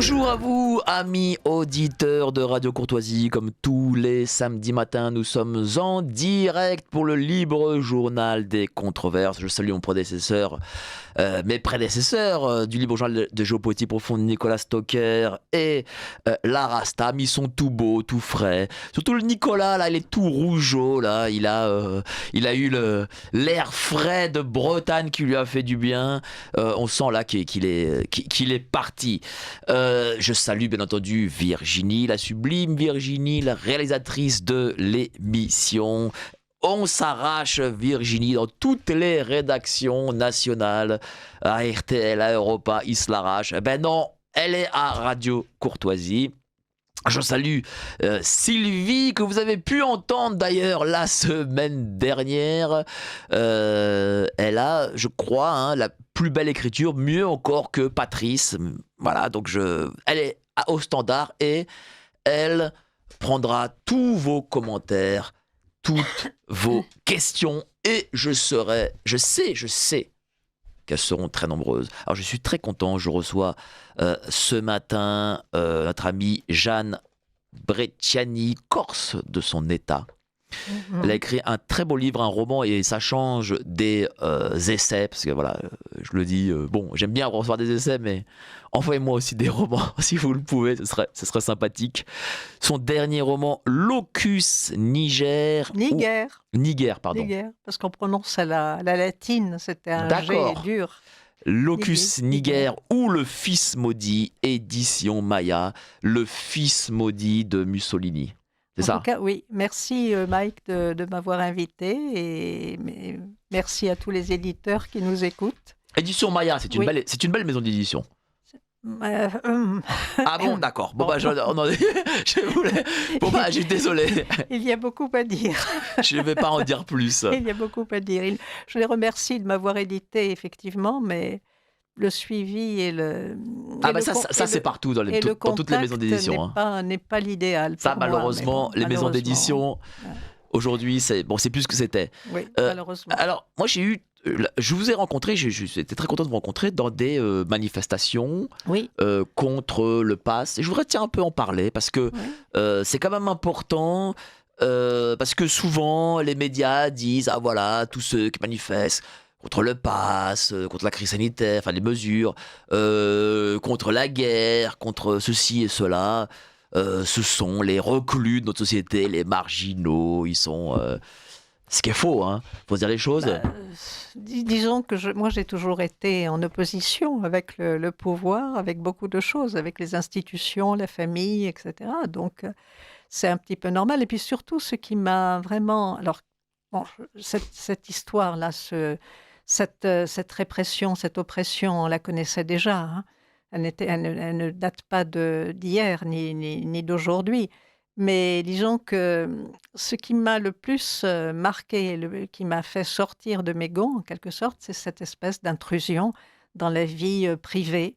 Bonjour à vous, amis auditeurs de Radio Courtoisie. Comme tous les samedis matins, nous sommes en direct pour le libre journal des controverses. Je salue mon prédécesseur, mes prédécesseurs du libre journal de géopolitique profonde, Nicolas Stocker et Lara Stam. Ils sont tout beaux, tout frais. Surtout le Nicolas, là, il est tout rougeau, là. Il a eu l'air frais de Bretagne qui lui a fait du bien. On sent là qu'il est parti. Je salue bien entendu Virginie, la sublime Virginie, la réalisatrice de l'émission. On s'arrache Virginie dans toutes les rédactions nationales, à RTL, à Europa, ils se l'arrachent. Ben non, elle est à Radio Courtoisie. Je salue Sylvie, que vous avez pu entendre d'ailleurs la semaine dernière. Elle a, je crois, la plus belle écriture, mieux encore que Patrice. Voilà, donc elle est au standard et elle prendra tous vos commentaires, toutes vos questions et je sais qu'elles seront très nombreuses. Alors je suis très content, je reçois ce matin notre amie Jeanne Brecciani, corse de son état. Elle a écrit un très beau livre, un roman, et ça change des essais, parce que voilà, je le dis, bon, j'aime bien recevoir des essais, mais envoyez-moi aussi des romans, si vous le pouvez, ce serait sympathique. Son dernier roman, Locus Niger. Niger, pardon. Niger, parce qu'on prononce à la latine, c'était un G dur. Locus Niger ou Le Fils Maudit, édition Maya, Le Fils Maudit de Mussolini. C'est ça. En tout cas, oui. Merci Mike de m'avoir invité et merci à tous les éditeurs qui nous écoutent. Édition Maya, c'est une belle maison d'édition. Ah bon, d'accord. Bon, je suis désolé. Il y a beaucoup à dire. Je ne vais pas en dire plus. Il y a beaucoup à dire. Je les remercie de m'avoir édité, effectivement, mais le suivi et le... ça c'est partout dans toutes les maisons d'édition. N'est pas l'idéal. Ça, malheureusement, les maisons d'édition, aujourd'hui, c'est plus ce que c'était. Oui, malheureusement. Alors, moi, je vous ai rencontré, j'étais très content de vous rencontrer dans des manifestations contre le pass. Et je voudrais un peu en parler parce que c'est quand même important. Parce que souvent, les médias disent « Ah voilà, tous ceux qui manifestent contre le pass, contre la crise sanitaire, enfin les mesures, contre la guerre, contre ceci et cela. Ce sont les reclus de notre société, les marginaux, ils sont... ce qui est faux, hein. Faut se dire les choses. Disons que moi j'ai toujours été en opposition avec le pouvoir, avec beaucoup de choses, avec les institutions, la famille, etc. Donc c'est un petit peu normal. Et puis surtout, ce qui m'a vraiment... Alors, bon, cette histoire-là, cette répression, cette oppression, on la connaissait déjà. Hein. Elle ne date pas d'hier ni d'aujourd'hui. Mais disons que ce qui m'a le plus marqué, qui m'a fait sortir de mes gonds, en quelque sorte, c'est cette espèce d'intrusion dans la vie privée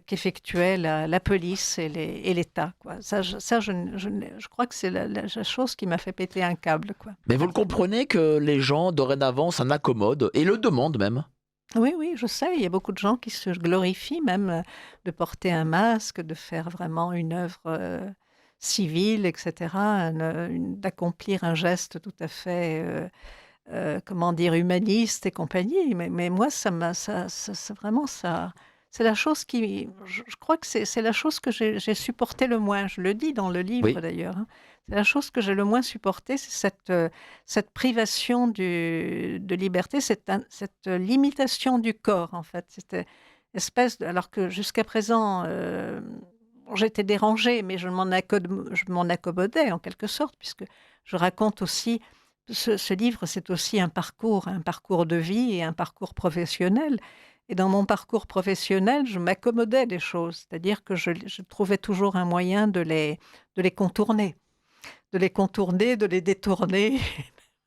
qu'effectuait la police et l'État. Quoi. Je crois que c'est la chose qui m'a fait péter un câble. Quoi. Mais vous le comprenez que les gens, dorénavant, s'en accommodent et le demandent même. Oui, je sais. Il y a beaucoup de gens qui se glorifient même de porter un masque, de faire vraiment une œuvre civile, etc., d'accomplir un geste tout à fait, humaniste et compagnie. Mais moi, vraiment, c'est la chose qui... Je crois que c'est la chose que j'ai supporté le moins. Je le dis dans le livre, d'ailleurs. Hein. C'est la chose que j'ai le moins supportée, c'est cette privation de liberté, cette limitation du corps, en fait. Cette espèce alors que jusqu'à présent... j'étais dérangée, mais je m'en accommodais en quelque sorte, puisque je raconte aussi, ce livre, c'est aussi un parcours de vie et un parcours professionnel. Et dans mon parcours professionnel, je m'accommodais des choses, c'est-à-dire que je trouvais toujours un moyen de les contourner, de les détourner,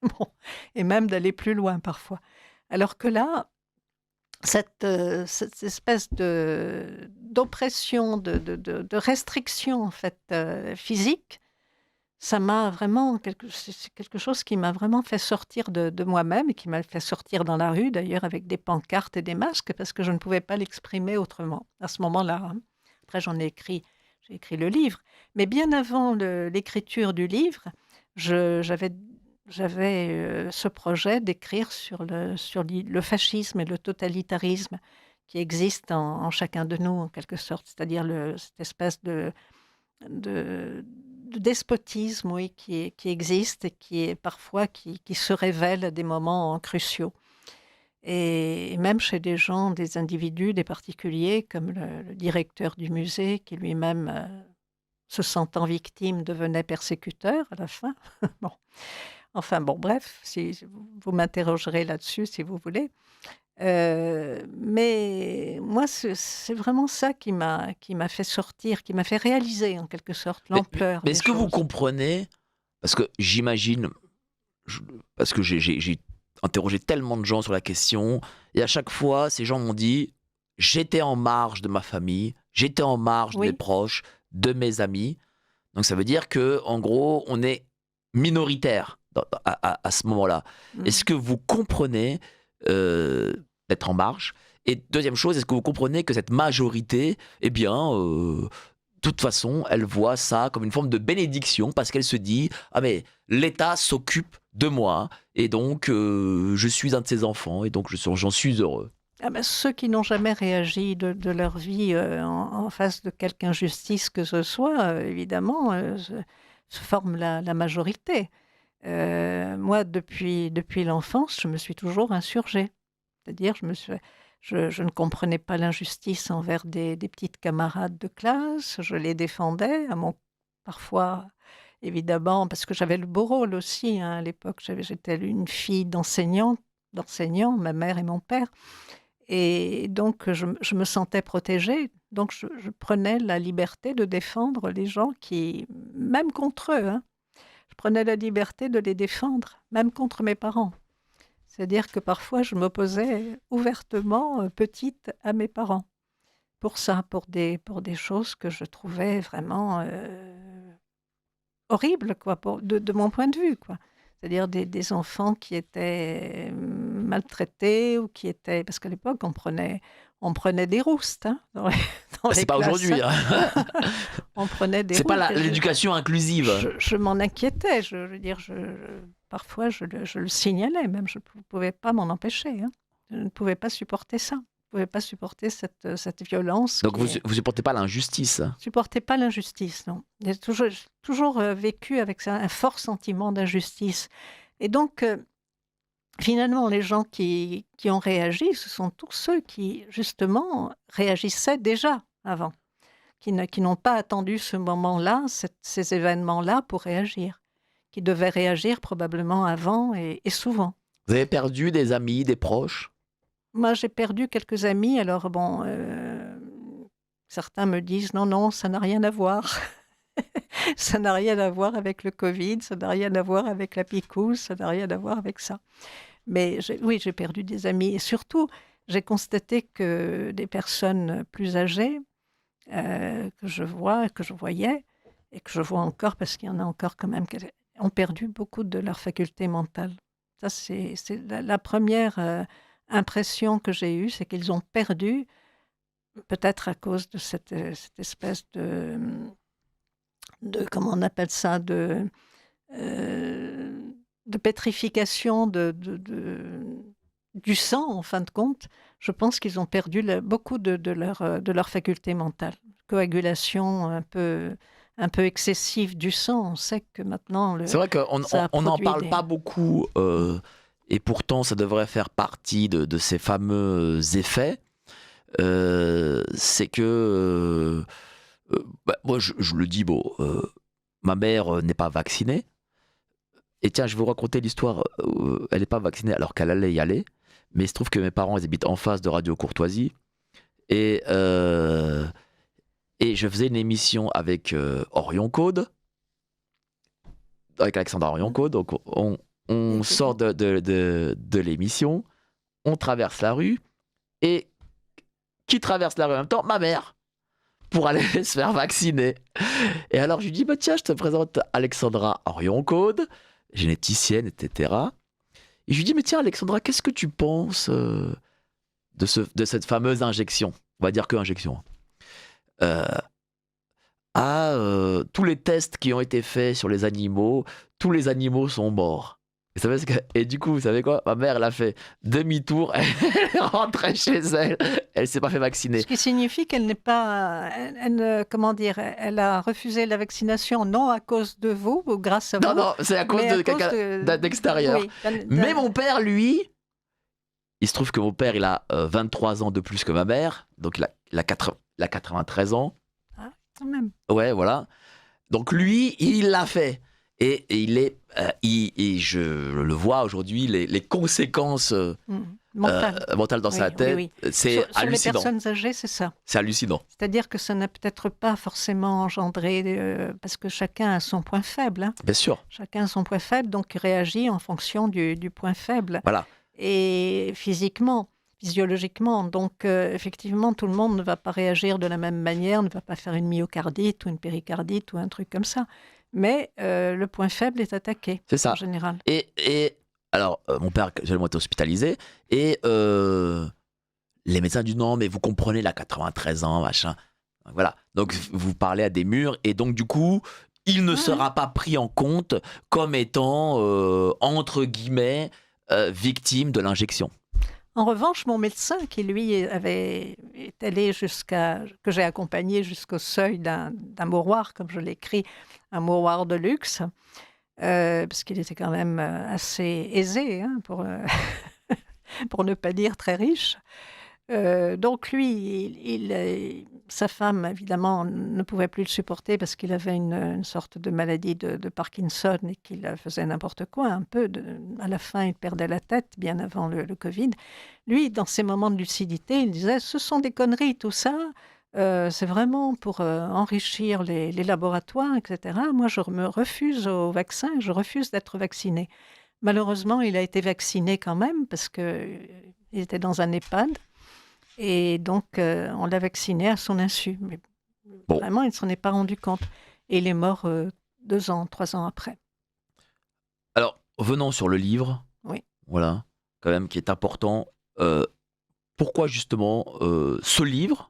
bon, et même d'aller plus loin parfois. Alors que là, cette espèce d'oppression, de restriction en fait physique, ça m'a vraiment c'est quelque chose qui m'a vraiment fait sortir de moi-même et qui m'a fait sortir dans la rue d'ailleurs avec des pancartes et des masques parce que je ne pouvais pas l'exprimer autrement à ce moment-là. Hein. Après, j'ai écrit le livre. Mais bien avant l'écriture du livre, j'avais ce projet d'écrire sur le fascisme et le totalitarisme qui existe en chacun de nous, en quelque sorte. C'est-à-dire cette espèce de despotisme, oui, qui existe et qui se révèle à des moments cruciaux. Et même chez des gens, des individus, des particuliers, comme le directeur du musée, qui lui-même, se sentant victime, devenait persécuteur à la fin. Bon. Enfin bon, bref, si vous m'interrogerez là-dessus si vous voulez. Mais moi, c'est vraiment ça qui m'a fait sortir, qui m'a fait réaliser en quelque sorte l'ampleur Mais des est-ce que vous choses. comprenez, parce que j'imagine, parce que j'ai interrogé tellement de gens sur la question, et à chaque fois, ces gens m'ont dit, j'étais en marge de ma famille, j'étais en marge de mes Oui, proches, de mes amis. Donc ça veut dire que, en gros, on est minoritaire à ce moment-là. Est-ce mmh. que vous comprenez d'être en marge? Et deuxième chose, est-ce que vous comprenez que cette majorité, eh bien, de toute façon, elle voit ça comme une forme de bénédiction parce qu'elle se dit, ah mais l'État s'occupe de moi et donc je suis un de ses enfants et donc j'en suis heureux. Ah bah, ceux qui n'ont jamais réagi de leur vie, en face de quelque injustice que ce soit, évidemment, se forment la majorité. Moi, depuis l'enfance, je me suis toujours insurgée. C'est-à-dire, je ne comprenais pas l'injustice envers des petites camarades de classe, je les défendais parfois, évidemment, parce que j'avais le beau rôle aussi, hein, à l'époque, j'étais une fille d'enseignant, ma mère et mon père. Et donc, je me sentais protégée. Donc, je prenais la liberté de défendre les gens qui, même contre eux, hein, je prenais la liberté de les défendre, même contre mes parents. C'est-à-dire que parfois, je m'opposais ouvertement, petite, à mes parents. Pour ça, pour des choses que je trouvais vraiment horribles, quoi, de mon point de vue, quoi. C'est-à-dire des enfants qui étaient maltraités ou qui étaient... Parce qu'à l'époque, on prenait des roustes, hein, dans les C'est pas classes. aujourd'hui, hein. On prenait des C'est pas roustes. l'éducation inclusive. Je m'en inquiétais. Je veux dire, parfois, je le signalais même. Je ne pouvais pas m'en empêcher, hein. Je ne pouvais pas supporter ça. Je ne pouvais pas supporter cette violence Donc qui est... vous supportez pas l'injustice. supportais pas l'injustice, non. J'ai toujours vécu avec ça, un fort sentiment d'injustice. Et donc, finalement, les gens qui ont réagi, ce sont tous ceux qui, justement, réagissaient déjà avant, qui n'ont pas attendu ce moment-là, ces événements-là pour réagir, qui devaient réagir probablement avant et souvent. Vous avez perdu des amis, des proches? Moi, j'ai perdu quelques amis, alors bon, certains me disent: «Non, non, ça n'a rien à voir». Ça n'a rien à voir avec le Covid, ça n'a rien à voir avec la picouse, ça n'a rien à voir avec ça. Mais oui, j'ai perdu des amis et surtout, j'ai constaté que des personnes plus âgées, que je voyais et que je vois encore parce qu'il y en a encore quand même qui ont perdu beaucoup de leur faculté mentale. Ça, c'est la 1re, impression que j'ai eue, c'est qu'ils ont perdu, peut-être à cause de cette espèce de comment on appelle ça? De pétrification du sang, en fin de compte. Je pense qu'ils ont perdu beaucoup de leur faculté mentale. Coagulation un peu excessive du sang. On sait que maintenant, C'est vrai qu'on ça a on n'en produit parle pas beaucoup, et pourtant ça devrait faire partie de ces fameux effets. C'est que, bah, moi je le dis, bon, ma mère n'est pas vaccinée. Et tiens, je vais vous raconter l'histoire. Elle n'est pas vaccinée alors qu'elle allait y aller. Mais il se trouve que mes parents, ils habitent en face de Radio Courtoisie. Et, et je faisais une émission avec Orion Code, avec Alexandra Orion Code. Donc on sort de l'émission, on traverse la rue. Et qui traverse la rue en même temps? Ma mère, pour aller se faire vacciner. Et alors je lui dis, bah tiens, je te présente Alexandra Orion Code, généticienne, etc. Et je lui dis, mais tiens Alexandra, qu'est-ce que tu penses de cette fameuse injection? On va dire que injection. euh, tous les tests qui ont été faits sur les animaux, tous les animaux sont morts. Et du coup, vous savez quoi? Ma mère, elle a fait demi-tour, elle est rentrée chez elle, elle s'est pas fait vacciner. Ce qui signifie qu'elle n'est pas, comment dire, elle a refusé la vaccination non à cause de vous ou grâce à Non, vous, non, c'est à cause mais de à cause quelqu'un d'extérieur. oui, Mais mon père, lui, il se trouve que mon père, il a 23 ans de plus que ma mère, donc il a 93 ans. Ah, quand même. Ouais, voilà. Donc lui, il l'a fait. Et il est, et je le vois aujourd'hui, les conséquences Mental. mentales dans Oui, sa oui, tête, oui. c'est Sur les hallucinant. personnes âgées, c'est ça. C'est hallucinant. C'est-à-dire que ça n'a peut-être pas forcément engendré, parce que chacun a son point faible, hein. Bien sûr. Chacun a son point faible, donc il réagit en fonction du point faible. Voilà. Et physiquement, physiologiquement. Donc, effectivement, tout le monde ne va pas réagir de la même manière, ne va pas faire une myocardite ou une péricardite ou un truc comme ça. Mais le point faible est attaqué, C'est ça. en général. Et alors, mon père, actuellement, était hospitalisé. Et les médecins disent non, mais vous comprenez, il a 93 ans, machin. Voilà. Donc, vous parlez à des murs. Et donc, du coup, il ne Ouais. sera pas pris en compte comme étant, entre guillemets, victime de l'injection. En revanche, mon médecin, qui lui est allé que j'ai accompagné jusqu'au seuil d'un mouroir, comme je l'écris, un mouroir de luxe, parce qu'il était quand même assez aisé, hein, pour ne pas dire très riche. Donc lui, sa femme, évidemment, ne pouvait plus le supporter parce qu'il avait une sorte de maladie de Parkinson et qu'il faisait n'importe quoi un peu. À la fin, il perdait la tête, bien avant le Covid. Lui, dans ses moments de lucidité, il disait « ce sont des conneries, tout ça. C'est vraiment pour enrichir les laboratoires, etc. Moi, je me refuse au vaccin, je refuse d'être vacciné. » Malheureusement, il a été vacciné quand même parce qu'il était dans un EHPAD. Et donc, on l'a vacciné à son insu. Mais Bon. vraiment, il ne s'en est pas rendu compte. Et il est mort 2 ans, 3 ans après. Alors, venons sur le livre. Oui. Voilà. Quand même, qui est important. Pourquoi justement ce livre?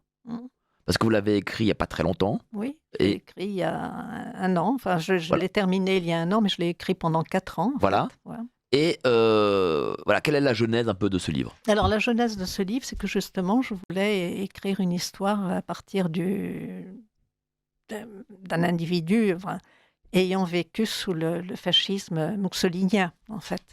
Parce que vous l'avez écrit il n'y a pas très longtemps. Oui, je l'ai écrit il y a un an. Enfin, je Voilà. l'ai terminé il y a un an, mais je l'ai écrit pendant 4 ans. Voilà. Voilà. Et voilà, quelle est la genèse un peu de ce livre? Alors, la genèse de ce livre, c'est que justement, je voulais écrire une histoire à partir d'un individu ayant vécu sous le fascisme moussolinien, en fait.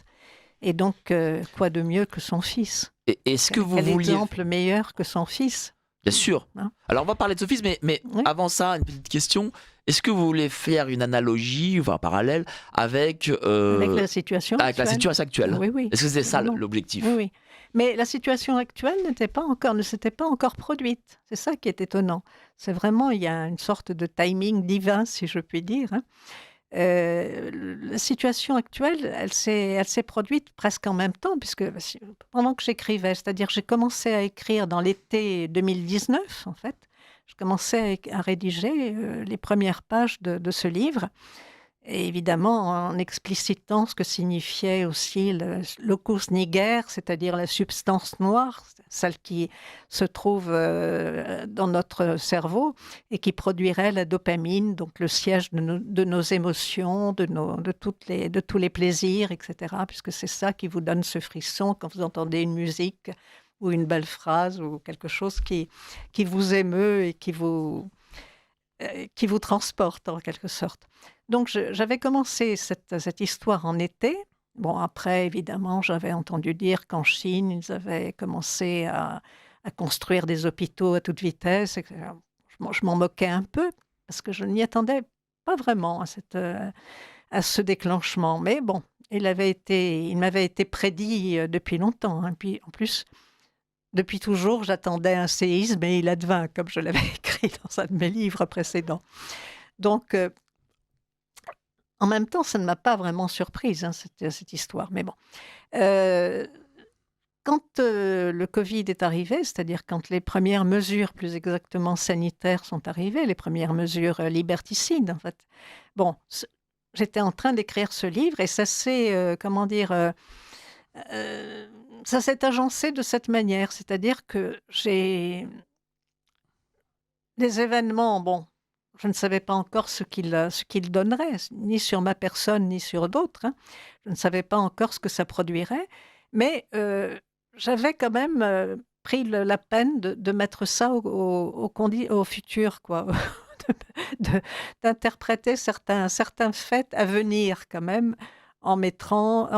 Et donc, quoi de mieux que son fils? Et est-ce que vous Quel vouliez... exemple meilleur que son fils? Bien sûr. Hein? Alors, on va parler de ce fils, mais Oui. avant ça, une petite question. Est-ce que vous voulez faire une analogie, enfin un parallèle, avec la situation actuelle? Oui, oui. Est-ce que c'est ça Évidemment. l'objectif? Oui, oui. Mais la situation actuelle ne s'était pas encore produite. C'est ça qui est étonnant. C'est vraiment, il y a une sorte de timing divin, si je puis dire, hein. La situation actuelle, elle s'est produite presque en même temps, puisque pendant que j'écrivais, c'est-à-dire j'ai commencé à écrire dans l'été 2019, en fait. Je commençais à rédiger les premières pages de ce livre. Et évidemment, en explicitant ce que signifiait aussi le locus niger, c'est-à-dire la substance noire, celle qui se trouve dans notre cerveau et qui produirait la dopamine, donc le siège de nos émotions, de tous les plaisirs, etc. Puisque c'est ça qui vous donne ce frisson quand vous entendez une musique ou une belle phrase ou quelque chose qui vous émeut et qui vous transporte en quelque sorte. Donc j'avais commencé cette histoire en été. Bon, après, évidemment, j'avais entendu dire qu'en Chine, ils avaient commencé à construire des hôpitaux à toute vitesse, etc. Je m'en moquais un peu parce que je n'y attendais pas vraiment à ce déclenchement. Mais bon, il m'avait été prédit depuis longtemps, hein. Puis en plus, depuis toujours, j'attendais un séisme et il advint, comme je l'avais écrit dans un de mes livres précédents. Donc, en même temps, ça ne m'a pas vraiment surprise, hein, cette histoire. Mais bon. Quand le Covid est arrivé, c'est-à-dire quand les premières mesures, plus exactement sanitaires, sont arrivées, les premières mesures liberticides, en fait, bon, j'étais en train d'écrire ce livre et ça s'est, ça s'est agencé de cette manière, c'est-à-dire que les événements, bon, je ne savais pas encore ce qu'ils donneraient, ni sur ma personne, ni sur d'autres, hein. Je ne savais pas encore ce que ça produirait, mais j'avais quand même, pris la peine de mettre ça au futur, quoi, de d'interpréter certains faits à venir quand même, en mettant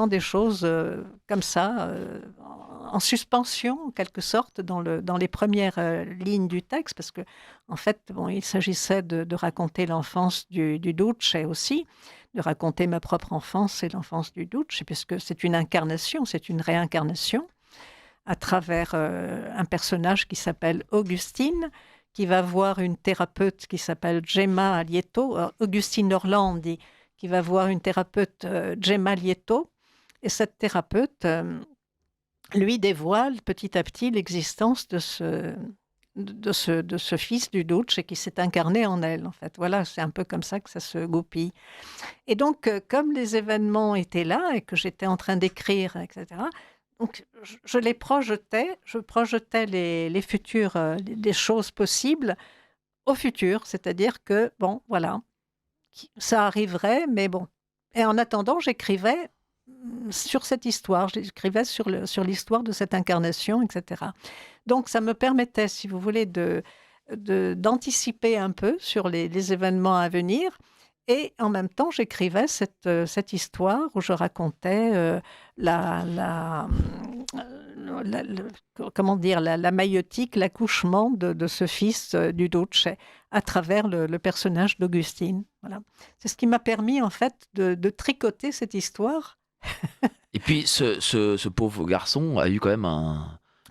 des choses, comme ça, en suspension, en quelque sorte, dans les premières lignes du texte, parce que en fait, bon, il s'agissait de raconter l'enfance du Duce aussi, de raconter ma propre enfance et l'enfance du Duce, puisque c'est une incarnation, c'est une réincarnation, à travers un personnage qui s'appelle Augustine, qui va voir une thérapeute qui s'appelle Gemma Lieto, Augustine Orlandi, qui va voir une thérapeute, Gemma Lieto, et cette thérapeute lui dévoile petit à petit l'existence de ce fils du Duce qui s'est incarné en elle, en fait. Voilà, c'est un peu comme ça que ça se goupille. Et donc, comme les événements étaient là et que j'étais en train d'écrire, etc., donc je les projetais, je projetais les futurs, les choses possibles au futur. C'est-à-dire que, bon, voilà, ça arriverait, mais bon. Et en attendant, j'écrivais sur cette histoire, j'écrivais sur l'histoire de cette incarnation, etc. Donc ça me permettait, si vous voulez, d'anticiper un peu sur les événements à venir. Et en même temps, j'écrivais cette histoire où je racontais comment dire, la maïeutique, l'accouchement de ce fils du Duce à travers le personnage d'Augustine. Voilà. C'est ce qui m'a permis, en fait, de tricoter cette histoire. Et puis, ce pauvre garçon a eu quand même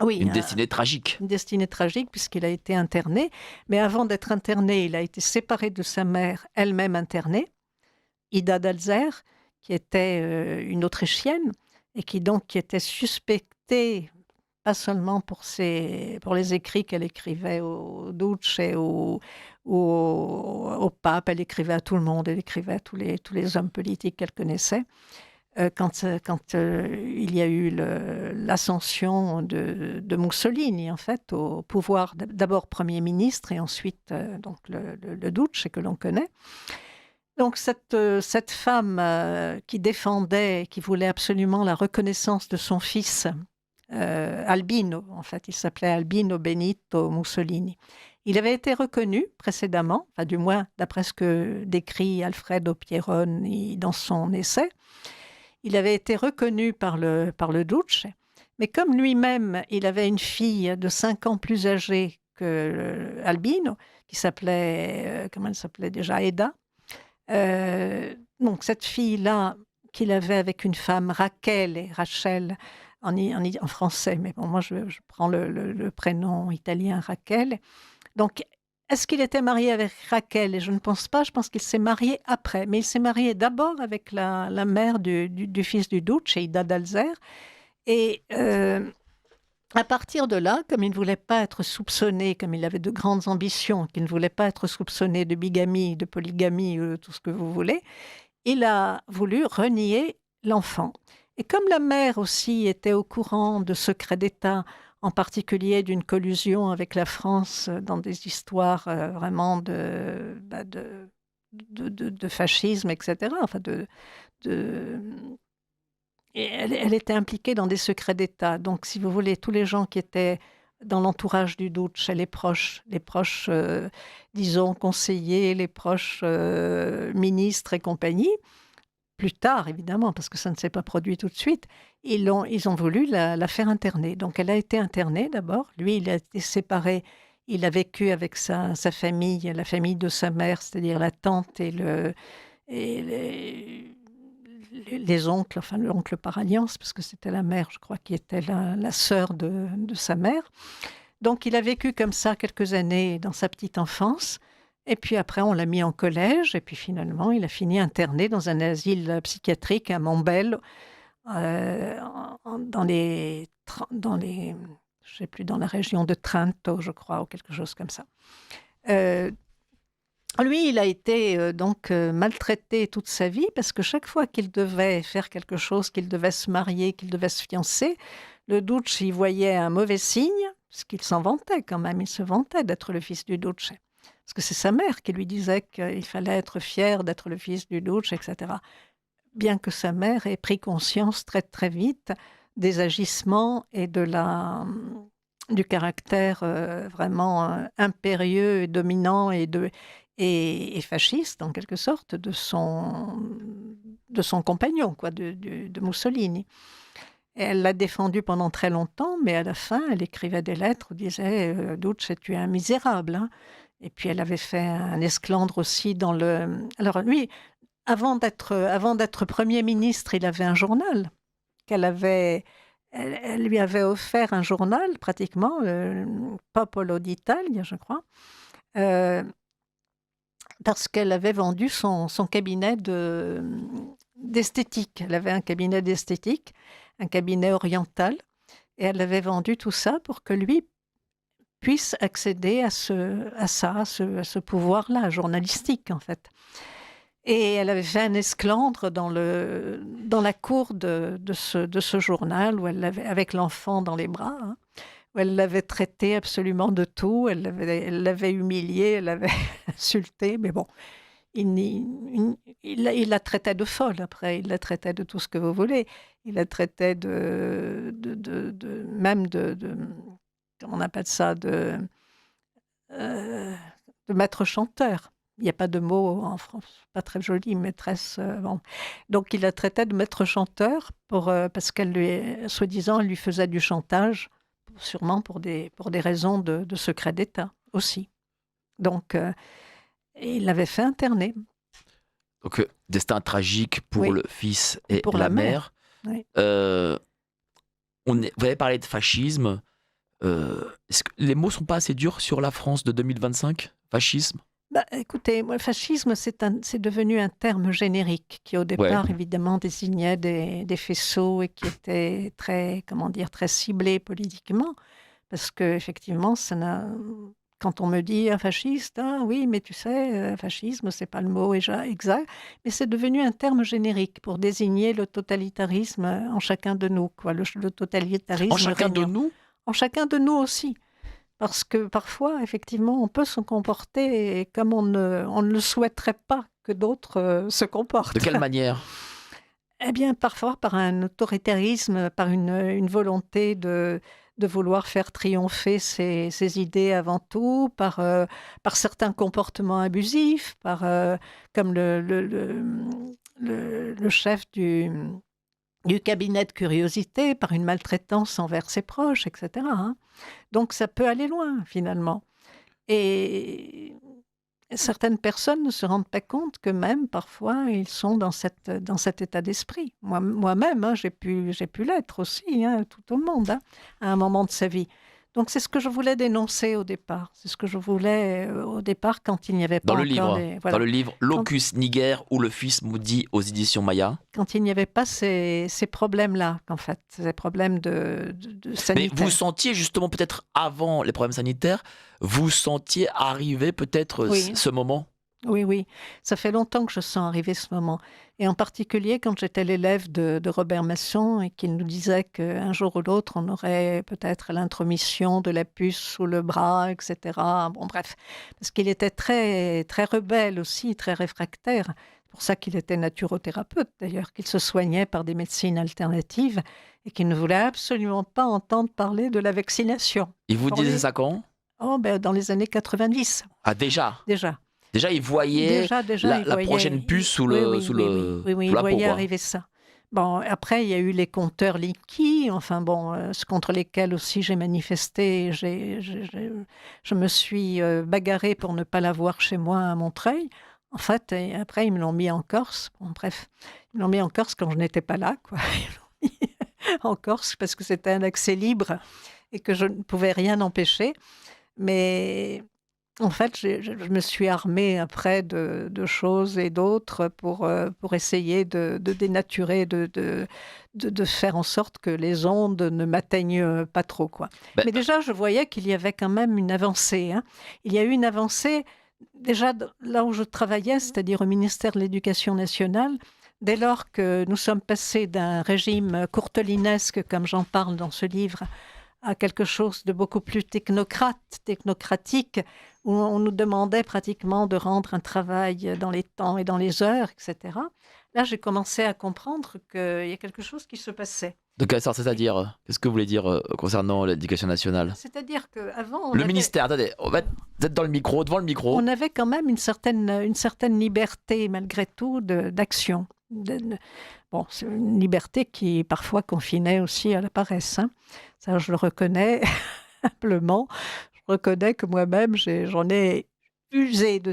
Oui, une destinée tragique. une destinée tragique puisqu'il a été interné. Mais avant d'être interné, il a été séparé de sa mère, elle-même internée, Ida d'Alzer, qui était une Autrichienne et qui était suspectée, pas seulement pour les écrits qu'elle écrivait au Duce et au pape, elle écrivait à tout le monde, elle écrivait à tous les hommes politiques qu'elle connaissait. Quand il y a eu l'ascension de Mussolini, en fait, au pouvoir, d'abord Premier ministre et ensuite donc le Duce que l'on connaît. Donc cette femme qui défendait, qui voulait absolument la reconnaissance de son fils, Albino, en fait, il s'appelait Albino Benito Mussolini. Il avait été reconnu précédemment, enfin du moins d'après ce que décrit Alfredo Pieroni dans son essai. Il avait été reconnu par le Duce, mais comme lui-même, il avait une fille de 5 ans plus âgée que Albino, qui s'appelait, comment elle s'appelait déjà, Eda. Donc cette fille-là, qu'il avait avec une femme, Raquel et Rachel, en français, mais bon, moi je prends le prénom italien Raquel. Donc, est-ce qu'il était marié avec Raquel? Et je ne pense pas, je pense qu'il s'est marié après. Mais il s'est marié d'abord avec la mère du fils du Duce, Ida d'Alzer. Et à partir de là, comme il ne voulait pas être soupçonné, comme il avait de grandes ambitions, qu'il ne voulait pas être soupçonné de bigamie, de polygamie, tout ce que vous voulez, il a voulu renier l'enfant. Et comme la mère aussi était au courant de secrets d'État, en particulier d'une collusion avec la France dans des histoires vraiment de fascisme, etc. Enfin, et elle était impliquée dans des secrets d'État. Donc, si vous voulez, tous les gens qui étaient dans l'entourage du Duce, les proches, disons, conseillers, les proches ministres et compagnie, plus tard, évidemment, parce que ça ne s'est pas produit tout de suite, ils ont voulu la faire interner. Donc, elle a été internée d'abord. Lui, il a été séparé. Il a vécu avec sa famille, la famille de sa mère, c'est-à-dire la tante et les oncles, enfin l'oncle par alliance, parce que c'était la mère, je crois, qui était la sœur de sa mère. Donc, il a vécu comme ça quelques années dans sa petite enfance. Et puis après, on l'a mis en collège. Et puis finalement, il a fini interné dans un asile psychiatrique à Montbel, dans je sais plus, dans la région de Trento, je crois, ou quelque chose comme ça. Lui, il a été donc maltraité toute sa vie parce que chaque fois qu'il devait faire quelque chose, qu'il devait se marier, qu'il devait se fiancer, le Duce y voyait un mauvais signe parce qu'il s'en vantait quand même, il se vantait d'être le fils du duce. Parce que c'est sa mère qui lui disait qu'il fallait être fier d'être le fils du duce, etc. Bien que sa mère ait pris conscience très très vite des agissements et du caractère vraiment impérieux et dominant et fasciste, en quelque sorte, de son compagnon, quoi, de Mussolini. Et elle l'a défendu pendant très longtemps, mais à la fin, elle écrivait des lettres où elle disait « Duce, tu es un misérable hein ». Et puis elle avait fait un esclandre aussi dans le... Alors lui, avant d'être Premier ministre, il avait un journal elle lui avait offert un journal, pratiquement, Popolo d'Italia, je crois, parce qu'elle avait vendu son cabinet d'esthétique. Elle avait un cabinet d'esthétique, un cabinet oriental, et elle avait vendu tout ça pour que lui puisse accéder à ce pouvoir-là, journalistique, en fait. Et elle avait fait un esclandre dans la cour de ce journal, où elle avec l'enfant dans les bras, hein, où elle l'avait traité absolument de tout, elle l'avait humiliée, elle l'avait insultée, mais bon, il la traitait de folle après, il la traitait de tout ce que vous voulez, il la traitait même comment on appelle ça, de maître chanteur. Il n'y a pas de mot en France, pas très joli, maîtresse. Bon. Donc il la traitait de maître chanteur parce qu'elle soi-disant, elle lui faisait du chantage, sûrement pour des raisons de secret d'État aussi. Donc il l'avait fait interner. Donc destin tragique pour le fils et pour la mère. Oui. Vous avez parlé de fascisme. Est-ce que les mots sont pas assez durs sur la France de 2025 ? Fascisme ? Écoutez, moi, le fascisme, c'est devenu un terme générique qui, au départ, évidemment, désignait des faisceaux et qui était très, très ciblé politiquement. Parce qu'effectivement, quand on me dit un fasciste, ah oui, mais tu sais, fascisme, c'est pas le mot exact, mais c'est devenu un terme générique pour désigner le totalitarisme en chacun de nous, quoi, le totalitarisme en chacun régnant. De nous ? En chacun de nous aussi. Parce que parfois, effectivement, on peut se comporter comme on ne le souhaiterait pas que d'autres se comportent. De quelle manière ? Eh bien, parfois par un autoritarisme, par une volonté de vouloir faire triompher ses idées avant tout, par certains comportements abusifs, comme le chef du cabinet de curiosité, par une maltraitance envers ses proches, etc. Hein. Donc ça peut aller loin, finalement. Et certaines personnes ne se rendent pas compte que même, parfois, ils sont dans cet état d'esprit. Moi-même, hein, j'ai pu l'être aussi, hein, tout au monde, hein, à un moment de sa vie. Donc c'est ce que je voulais dénoncer au départ. C'est ce que je voulais au départ quand il n'y avait pas dans encore le livre Locus Niger ou le fils maudit aux éditions Maya. Quand il n'y avait pas ces problèmes-là, en fait, ces problèmes de sanitaire. Mais vous sentiez justement peut-être avant les problèmes sanitaires, vous sentiez arriver peut-être ce moment ? Oui. Ça fait longtemps que je sens arriver ce moment. Et en particulier quand j'étais l'élève de Robert Masson et qu'il nous disait qu'un jour ou l'autre, on aurait peut-être l'intromission de la puce sous le bras, etc. Bon, bref. Parce qu'il était très, très rebelle aussi, très réfractaire. C'est pour ça qu'il était naturothérapeute, d'ailleurs, qu'il se soignait par des médecines alternatives et qu'il ne voulait absolument pas entendre parler de la vaccination. Il vous disait ça quand ? Dans les années 90. Ah, déjà ? Déjà, il voyait la prochaine puce sous le Oui, il voyait arriver ça. Bon, après, il y a eu les compteurs Linky, enfin bon, contre lesquels aussi j'ai manifesté. Je me suis bagarrée pour ne pas l'avoir chez moi à Montreuil. En fait, et après, ils me l'ont mis en Corse. Bon, bref, ils me l'ont mis en Corse quand je n'étais pas là, quoi. Ils l'ont mis en Corse parce que c'était un accès libre et que je ne pouvais rien empêcher. Mais en fait, je me suis armée après de choses et d'autres pour essayer de dénaturer, de faire en sorte que les ondes ne m'atteignent pas trop, quoi. Mais déjà, je voyais qu'il y avait quand même une avancée. Hein. Il y a eu une avancée, déjà là où je travaillais, c'est-à-dire au ministère de l'Éducation nationale, dès lors que nous sommes passés d'un régime courtelinesque, comme j'en parle dans ce livre, à quelque chose de beaucoup plus technocratique, où on nous demandait pratiquement de rendre un travail dans les temps et dans les heures, etc. Là, j'ai commencé à comprendre qu'il y a quelque chose qui se passait. De quelle sorte, c'est-à-dire, qu'est-ce que vous voulez dire concernant l'éducation nationale? C'est-à-dire qu'avant, Le ministère, attendez, vous êtes dans le micro, devant le micro. On avait quand même une certaine liberté, malgré tout, d'action. Bon, c'est une liberté qui parfois confinait aussi à la paresse. Hein. Ça, je le reconnais simplement. Je reconnais que moi-même, j'en ai usé de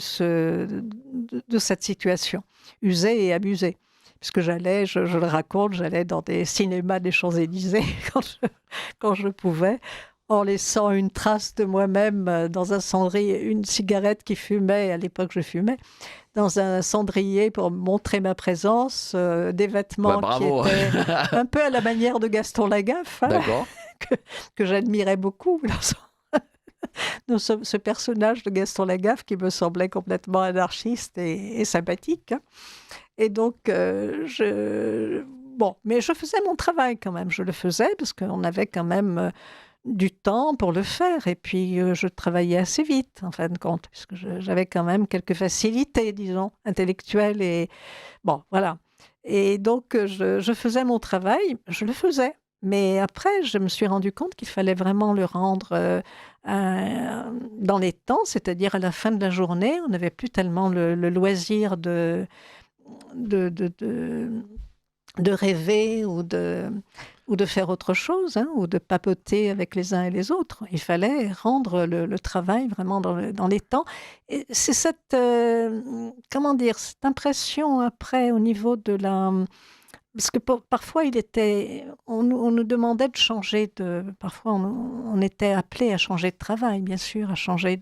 cette situation. Usé et abusé. Puisque j'allais, je le raconte, j'allais dans des cinémas des Champs-Élysées quand je pouvais, en laissant une trace de moi-même dans un cendrier, une cigarette qui fumait, à l'époque je fumais, dans un cendrier pour montrer ma présence, des vêtements qui étaient un peu à la manière de Gaston Lagaffe, hein, que j'admirais beaucoup. Ce personnage de Gaston Lagaffe qui me semblait complètement anarchiste et sympathique. Hein. Et donc, mais je faisais mon travail quand même. Je le faisais parce qu'on avait quand même du temps pour le faire. Et puis, je travaillais assez vite, en fin de compte, puisque j'avais quand même quelques facilités, disons, intellectuelles. Et bon, voilà. Et donc, je faisais mon travail, je le faisais. Mais après, je me suis rendu compte qu'il fallait vraiment le rendre dans les temps, c'est-à-dire à la fin de la journée. On n'avait plus tellement le loisir de rêver ou de faire autre chose, hein, ou de papoter avec les uns et les autres. Il fallait rendre le travail vraiment dans les temps. Et c'est cette impression après au niveau de la... Parce que parfois, on nous demandait de changer parfois, on était appelé à changer de travail, bien sûr, à changer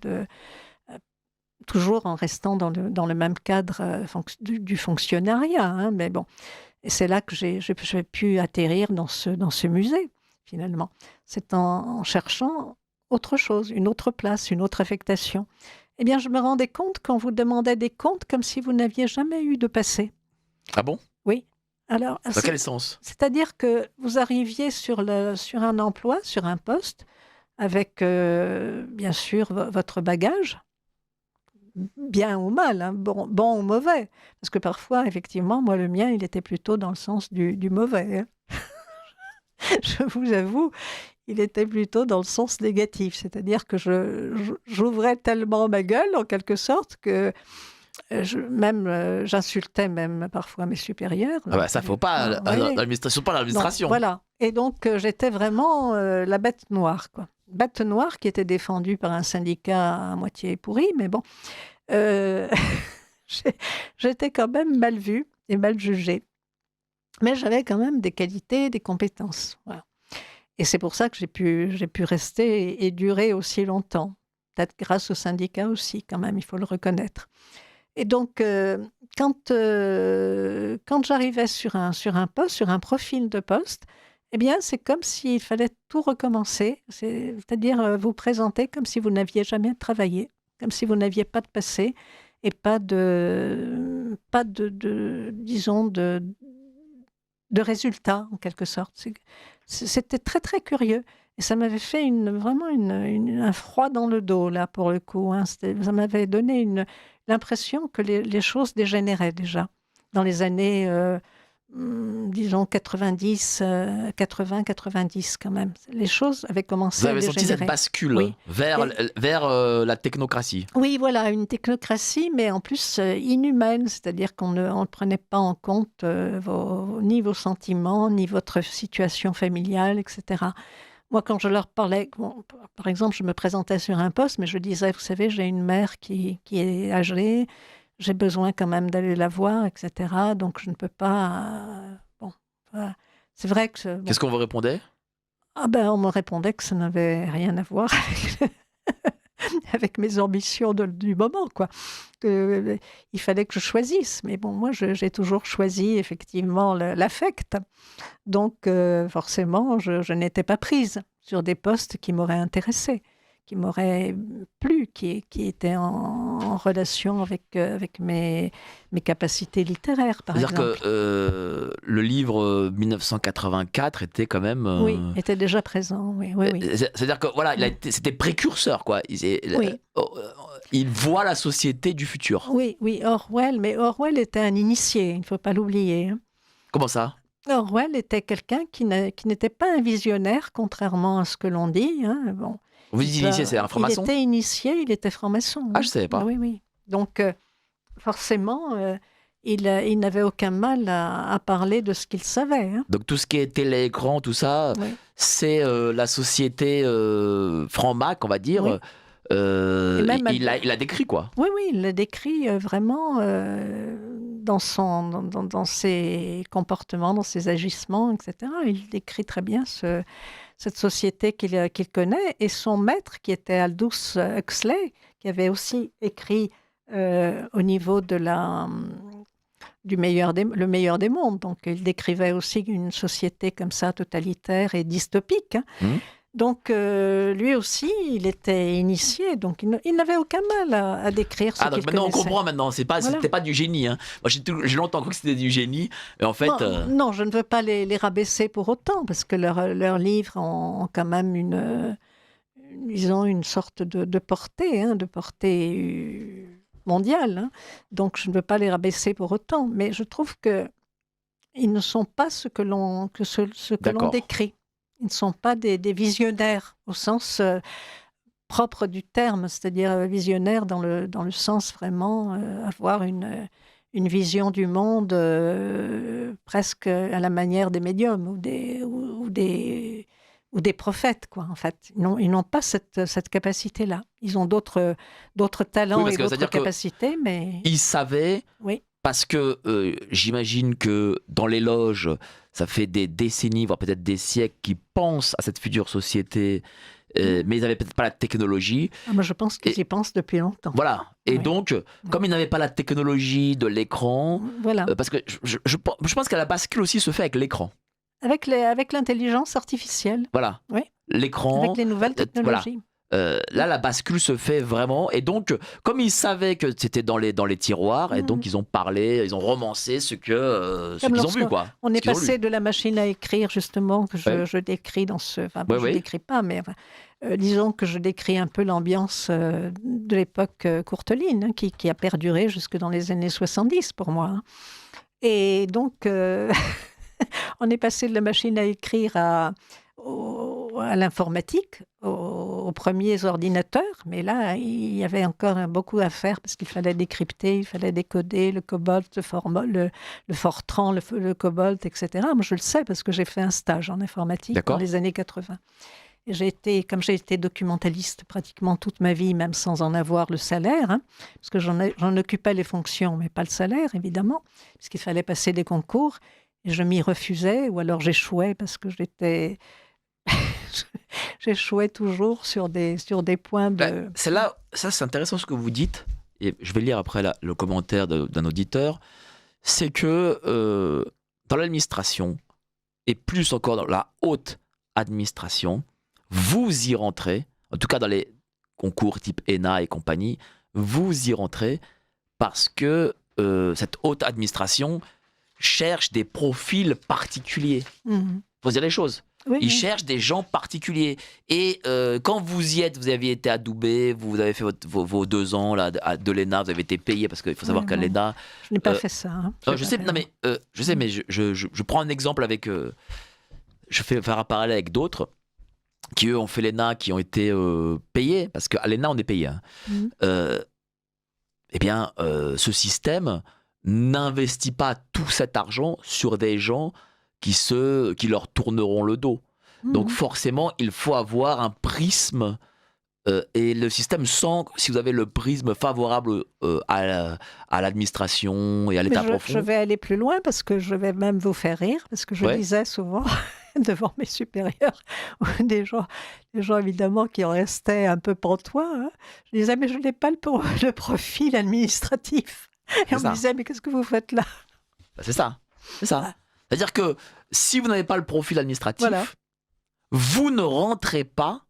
toujours en restant dans le même cadre du fonctionnariat. Hein, mais bon, et c'est là que j'ai pu atterrir dans ce musée, finalement. C'est en cherchant autre chose, une autre place, une autre affectation. Eh bien, je me rendais compte qu'on vous demandait des comptes comme si vous n'aviez jamais eu de passé. Ah bon? Oui. Alors, dans quel sens? C'est-à-dire que vous arriviez sur un emploi, sur un poste, avec, bien sûr, votre bagage, bien ou mal, hein, bon ou mauvais. Parce que parfois, effectivement, moi, le mien, il était plutôt dans le sens du mauvais. Hein. Je vous avoue, il était plutôt dans le sens négatif. C'est-à-dire que j'ouvrais tellement ma gueule, en quelque sorte, que j'insultais même parfois mes supérieurs. Ah bah ça, faut pas, l'administration, pas l'administration. Voilà. Et donc, j'étais vraiment la bête noire, quoi. Bête noire qui était défendue par un syndicat à moitié pourri, mais bon, j'étais quand même mal vue et mal jugée. Mais j'avais quand même des qualités, des compétences. Voilà. Et c'est pour ça que j'ai pu rester et durer aussi longtemps. Peut-être grâce au syndicat aussi, quand même, il faut le reconnaître. Et donc, quand j'arrivais sur un poste, sur un profil de poste, eh bien, c'est comme s'il fallait tout recommencer, c'est-à-dire vous présenter comme si vous n'aviez jamais travaillé, comme si vous n'aviez pas de passé et pas de résultats, en quelque sorte. C'était très, très curieux. Et ça m'avait fait vraiment un froid dans le dos, là, pour le coup. Hein. Ça m'avait donné l'impression que les choses dégénéraient déjà. Dans les années, disons, 90, 80, 90 quand même. Les choses avaient commencé à dégénérer. Vous avez senti cette bascule vers la technocratie. Oui, voilà, une technocratie, mais en plus inhumaine, c'est-à-dire qu'on ne prenait pas en compte ni vos sentiments, ni votre situation familiale, etc. Moi, quand je leur parlais, par exemple, je me présentais sur un poste, mais je disais, vous savez, j'ai une mère qui est âgée, j'ai besoin quand même d'aller la voir, etc. Donc, je ne peux pas... voilà. C'est vrai que... Qu'est-ce qu'on vous répondait? On me répondait que ça n'avait rien à voir avec mes ambitions du moment, quoi. Il fallait que je choisisse. Mais bon, moi, j'ai toujours choisi, effectivement, l'affect. Donc, forcément, je n'étais pas prise sur des postes qui m'auraient intéressée, m'aurait plu, qui était en relation avec mes capacités littéraires, par exemple. C'est-à-dire que le livre 1984 était quand même... Oui, était déjà présent, oui. C'est-à-dire que voilà, c'était précurseur, quoi. Il voit la société du futur. Oui, Orwell, mais Orwell était un initié, il ne faut pas l'oublier. Hein. Comment ça? Orwell était quelqu'un qui n'était pas un visionnaire, contrairement à ce que l'on dit. Hein. Bon, vous dites initié, c'est un franc-maçon? Il était initié, il était franc-maçon. Ah, je ne savais pas. Oui. Donc, forcément, il n'avait aucun mal à parler de ce qu'il savait. Hein. Donc, tout ce qui est télé-écran, tout ça, c'est la société franc-mac, on va dire. Oui. Il a décrit, quoi. Oui, il l'a décrit vraiment dans ses comportements, dans ses agissements, etc. Il décrit très bien cette société qu'il connaît. Et son maître, qui était Aldous Huxley, qui avait aussi écrit au niveau de le meilleur des mondes. Donc, il décrivait aussi une société comme ça, totalitaire et dystopique. Hein. Donc, lui aussi, il était initié, donc il n'avait aucun mal à décrire ce qu'il connaissait. Maintenant, on comprend maintenant, c'était pas du génie. Hein. Moi, j'ai longtemps cru que c'était du génie, mais en fait... Non, je ne veux pas les rabaisser pour autant, parce que leurs livres ont quand même ils ont une sorte de portée, de portée mondiale. Hein. Donc, je ne veux pas les rabaisser pour autant, mais je trouve qu'ils ne sont pas ce que l'on décrit. Ils ne sont pas des visionnaires au sens propre du terme, c'est-à-dire visionnaire dans le sens vraiment avoir une vision du monde presque à la manière des médiums ou des prophètes, quoi, en fait. Ils n'ont pas cette capacité-là. Ils ont d'autres talents et d'autres capacités, mais... Ils savaient... Oui. Parce que j'imagine que dans les loges, ça fait des décennies, voire peut-être des siècles, qu'ils pensent à cette future société, mais ils n'avaient peut-être pas la technologie. Moi, je pense qu'ils y pensent depuis longtemps. Voilà. Et donc, comme ils n'avaient pas la technologie de l'écran, parce que je pense que la bascule aussi se fait avec l'écran. Avec l'intelligence artificielle. Voilà. Oui. L'écran. Avec les nouvelles technologies. Voilà. Là, la bascule se fait vraiment. Et donc, comme ils savaient que c'était dans les tiroirs, et donc ils ont parlé, ils ont romancé ce qu'ils ont vu, quoi. On est passé de la machine à écrire, justement, que je décris dans ce... Enfin, je ne décris pas, mais disons que je décris un peu l'ambiance de l'époque Courteline, hein, qui a perduré jusque dans les années 70 pour moi. Hein. Et donc, on est passé de la machine à écrire à l'informatique, aux premiers ordinateurs, mais là, il y avait encore beaucoup à faire parce qu'il fallait décrypter, il fallait décoder le Cobalt, le Fortran, le Cobalt, etc. Moi, je le sais parce que j'ai fait un stage en informatique dans les années 80. Et comme j'ai été documentaliste pratiquement toute ma vie, même sans en avoir le salaire, hein, parce que j'en occupais les fonctions, mais pas le salaire, évidemment, puisqu'il fallait passer des concours, et je m'y refusais, ou alors j'échouais parce que j'échouais toujours sur des points de... c'est intéressant ce que vous dites, et je vais lire après le commentaire d'un auditeur, c'est que dans l'administration, et plus encore dans la haute administration, vous y rentrez, en tout cas dans les concours type ENA et compagnie, vous y rentrez parce que cette haute administration cherche des profils particuliers. Faut se dire les choses. Ils cherchent des gens particuliers. Et quand vous y êtes, vous aviez été adoubé, vous avez fait vos 2 ans là, de l'ENA, vous avez été payé, parce qu'il faut savoir qu'à l'ENA... Je n'ai pas fait ça. Hein. Je sais, mais je prends un exemple avec... je fais faire un parallèle avec d'autres qui, eux, ont fait l'ENA, qui ont été payés, parce qu'à l'ENA, on est payé. Hein. Eh bien, ce système n'investit pas tout cet argent sur des gens qui leur tourneront le dos. Donc forcément, il faut avoir un prisme et le système sent si vous avez le prisme favorable à l'administration et à l'état profond. Je vais aller plus loin parce que je vais même vous faire rire, parce que je disais souvent devant mes supérieurs, des gens évidemment qui en restaient un peu pantois, hein, je disais mais je n'ai pas le profil administratif. Et on me disait mais qu'est-ce que vous faites là? C'est ça. C'est-à-dire que si vous n'avez pas le profil administratif, vous ne rentrez pas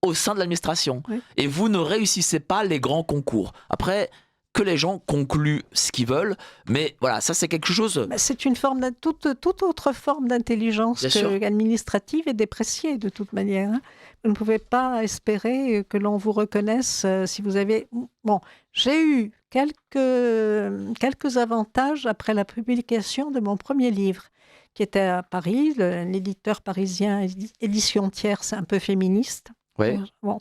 au sein de l'administration. Oui. Et vous ne réussissez pas les grands concours. Après, que les gens concluent ce qu'ils veulent, mais voilà, ça c'est quelque chose... C'est une forme toute autre forme d'intelligence administrative est dépréciée de toute manière. Hein. Vous ne pouvez pas espérer que l'on vous reconnaisse si vous avez... Bon, j'ai eu quelques avantages après la publication de mon premier livre, qui était à Paris, l'éditeur parisien Édition Tierce, un peu féministe, bon,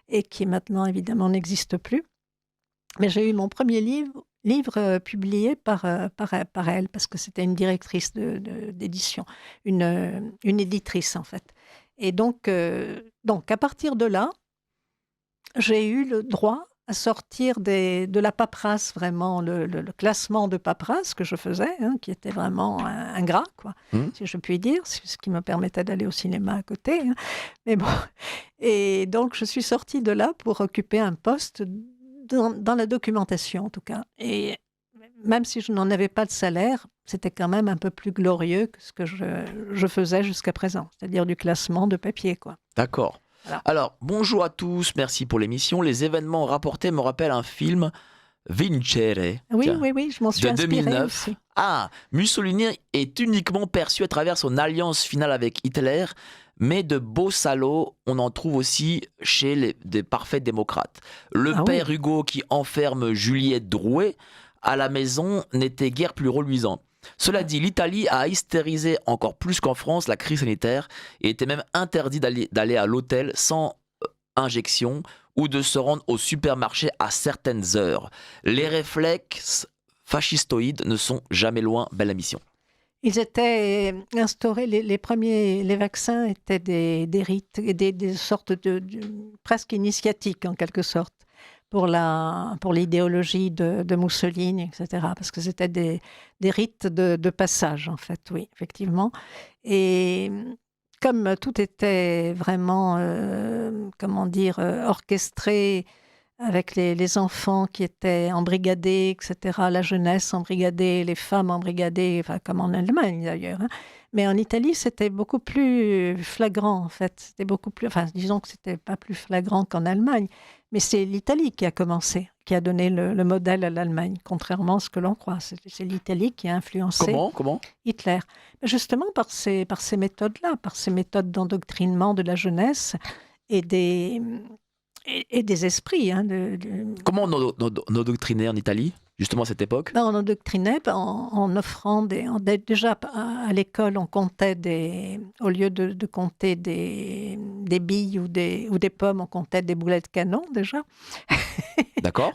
et qui maintenant évidemment n'existe plus. Mais j'ai eu mon premier livre publié par elle, parce que c'était une directrice d'édition, une éditrice en fait. Et donc à partir de là, j'ai eu le droit à sortir de la paperasse, vraiment, le classement de paperasse que je faisais, hein, qui était vraiment ingrat, quoi, si je puis dire, ce qui me permettait d'aller au cinéma à côté. Hein. Mais bon. Et donc, je suis sortie de là pour occuper un poste dans la documentation, en tout cas. Et même si je n'en avais pas de salaire, c'était quand même un peu plus glorieux que ce que je faisais jusqu'à présent, c'est-à-dire du classement de papier, quoi. D'accord. Voilà. Alors, bonjour à tous, merci pour l'émission. Les événements rapportés me rappellent un film, Vincere. Oui, je m'en suis inspirée 2009. Aussi. Ah, Mussolini est uniquement perçu à travers son alliance finale avec Hitler, mais de beaux salauds, on en trouve aussi chez des parfaits démocrates. Le père Hugo qui enferme Juliette Drouet à la maison n'était guère plus reluisant. Cela dit, l'Italie a hystérisé encore plus qu'en France la crise sanitaire et était même interdit d'aller à l'hôtel sans injection ou de se rendre au supermarché à certaines heures. Les réflexes fascistoïdes ne sont jamais loin, belle mission. Ils étaient instaurés, les vaccins étaient des rites, des sortes de presque initiatiques en quelque sorte pour l'idéologie de Mussolini, etc. Parce que c'était des rites de passage en fait, oui, effectivement. Et comme tout était vraiment, orchestré avec les enfants qui étaient embrigadés, etc., la jeunesse embrigadée, les femmes embrigadées, enfin, comme en Allemagne d'ailleurs. Hein. Mais en Italie, c'était beaucoup plus flagrant, en fait. C'était beaucoup plus, enfin, disons que c'était pas plus flagrant qu'en Allemagne, mais c'est l'Italie qui a commencé, qui a donné le modèle à l'Allemagne, contrairement à ce que l'on croit. C'est l'Italie qui a influencé Hitler. Justement par ces méthodes-là, par ces méthodes d'endoctrinement de la jeunesse et des esprits. Hein, Comment on endoctrinait en Italie, justement à cette époque ? On endoctrinait en offrant déjà à l'école, on comptait au lieu de compter des billes ou des pommes, on comptait des boulets de canon déjà. D'accord.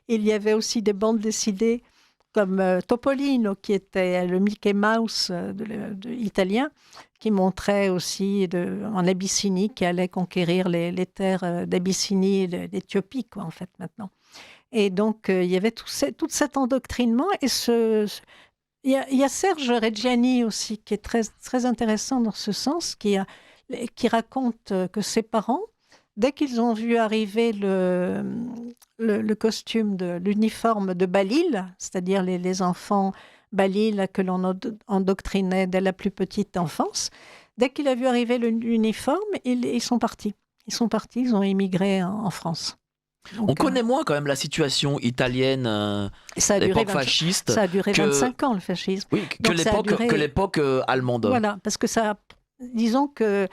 Il y avait aussi des bandes dessinées comme Topolino, qui était le Mickey Mouse italien, qui montrait aussi en Abyssinie, qui allait conquérir les terres d'Abyssinie et d'Éthiopie, quoi, en fait, maintenant. Et donc, il y avait tout cet endoctrinement. Et il y a Serge Reggiani aussi, qui est très, très intéressant dans ce sens, qui raconte que ses parents, dès qu'ils ont vu arriver le costume, l'uniforme de Balil, c'est-à-dire les enfants Balil que l'on endoctrinait dès la plus petite enfance, dès qu'il a vu arriver l'uniforme, ils sont partis. Ils ont émigré en France. Donc, on connaît moins quand même la situation italienne l'époque fasciste. Ça a duré 25 ans, le fascisme. Oui, que l'époque allemande. Voilà, parce que disons que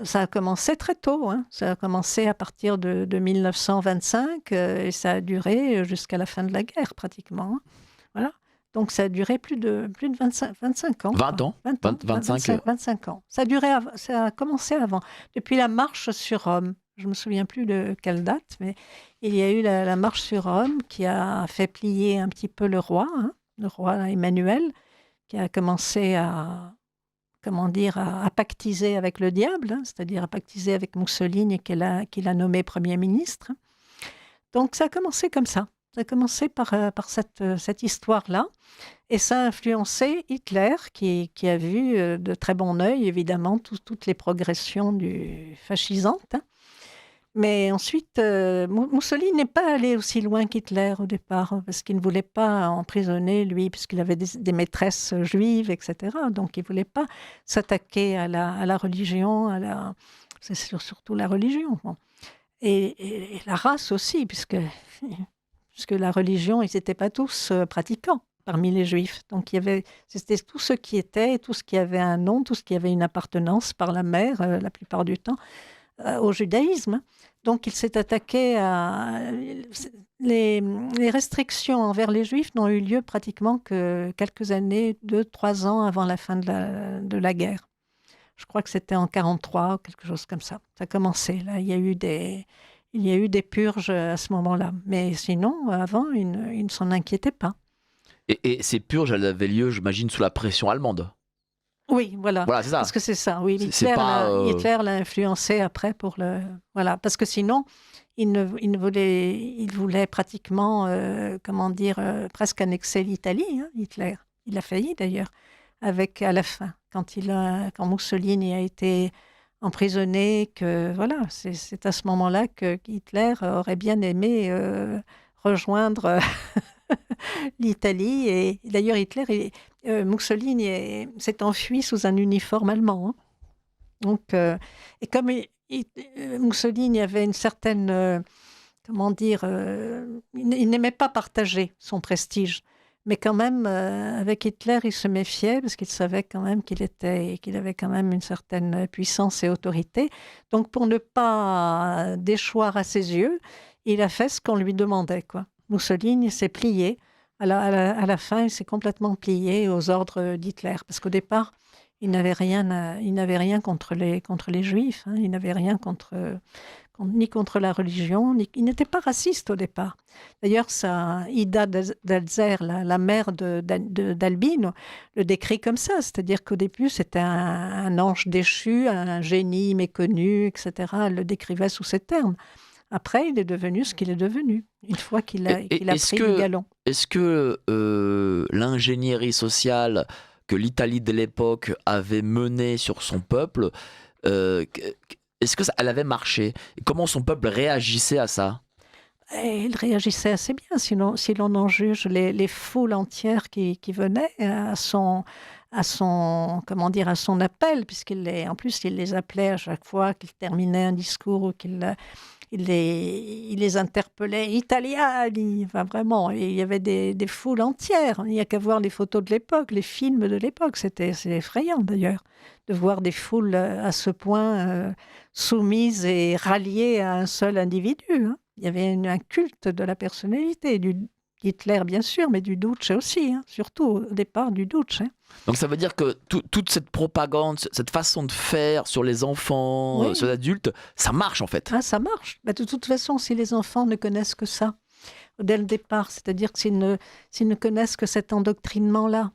ça a commencé très tôt. Hein. Ça a commencé à partir de 1925 et ça a duré jusqu'à la fin de la guerre pratiquement. Hein. Voilà. Donc ça a duré plus de 25 ans. 20 ans 25 ans. Ça a commencé avant. Depuis la marche sur Rome. Je ne me souviens plus de quelle date, mais il y a eu la marche sur Rome qui a fait plier un petit peu le roi Emmanuel, qui a commencé à pactiser avec le diable, hein, c'est-à-dire à pactiser avec Mussolini qu'il a nommé Premier ministre. Donc ça a commencé comme ça. Ça a commencé par cette histoire-là. Et ça a influencé Hitler, qui a vu de très bon œil, évidemment, toutes les progressions fascisantes. Hein. Mais ensuite, Mussolini n'est pas allé aussi loin qu'Hitler au départ, parce qu'il ne voulait pas emprisonner, lui, puisqu'il avait des maîtresses juives, etc. Donc, il ne voulait pas s'attaquer à la religion, c'est surtout la religion. Bon. Et la race aussi, puisque la religion, ils n'étaient pas tous pratiquants parmi les Juifs. Donc c'était tout ce qui était, tout ce qui avait un nom, tout ce qui avait une appartenance par la mère, la plupart du temps, au judaïsme. Donc il s'est attaqué à... Les restrictions envers les Juifs n'ont eu lieu pratiquement que quelques années, 2-3 ans avant la fin de la guerre. Je crois que c'était en 1943 ou quelque chose comme ça. Ça a commencé. Là, il y a eu des purges à ce moment-là. Mais sinon, avant, ils ne s'en inquiétaient pas. Et ces purges, elles avaient lieu, j'imagine, sous la pression allemande. Oui, voilà. Voilà, c'est ça. Parce que c'est ça. Oui, C'est pas, Hitler l'a influencé après pour le... Voilà. Parce que sinon, il voulait pratiquement, presque annexer l'Italie, hein, Hitler. Il a failli d'ailleurs, à la fin, quand Mussolini a été emprisonné, que voilà, c'est à ce moment-là que Hitler aurait bien aimé rejoindre l'Italie. Et d'ailleurs, Mussolini s'est enfui sous un uniforme allemand. Hein. Donc, et comme Mussolini avait une certaine, il n'aimait pas partager son prestige. Mais quand même, avec Hitler, il se méfiait parce qu'il savait quand même qu'il avait quand même une certaine puissance et autorité. Donc, pour ne pas déchoir à ses yeux, il a fait ce qu'on lui demandait, quoi. Mussolini s'est plié. À la fin, il s'est complètement plié aux ordres d'Hitler. Parce qu'au départ, il n'avait rien contre les Juifs. Hein. Il n'avait rien ni contre la religion, il n'était pas raciste au départ. D'ailleurs, Ida d'Alzer, la mère d'Albino, le décrit comme ça, c'est-à-dire qu'au début, c'était un ange déchu, un génie méconnu, etc. Elle le décrivait sous ces termes. Après, il est devenu ce qu'il est devenu, une fois qu'il a pris du galon. Est-ce que l'ingénierie sociale que l'Italie de l'époque avait menée sur son peuple, est-ce que elle avait marché? Comment son peuple réagissait à ça? Et il réagissait assez bien, si l'on en juge les foules entières qui venaient à son appel, en plus il les appelait à chaque fois qu'il terminait un discours ou qu'il il les interpellait, Italiani, enfin vraiment, il y avait des foules entières. Il n'y a qu'à voir les photos de l'époque, les films de l'époque, c'est effrayant d'ailleurs, de voir des foules à ce point soumises et ralliées à un seul individu. Hein. Il y avait un culte de la personnalité, Hitler bien sûr, mais du Duce aussi, hein, surtout au départ du Duce. Hein. Donc ça veut dire que toute cette propagande, cette façon de faire sur les enfants, oui. sur les adultes, ça marche en fait. Ah, ça marche. Bah, de toute façon, si les enfants ne connaissent que ça, dès le départ, c'est-à-dire que s'ils ne connaissent que cet endoctrinement-là,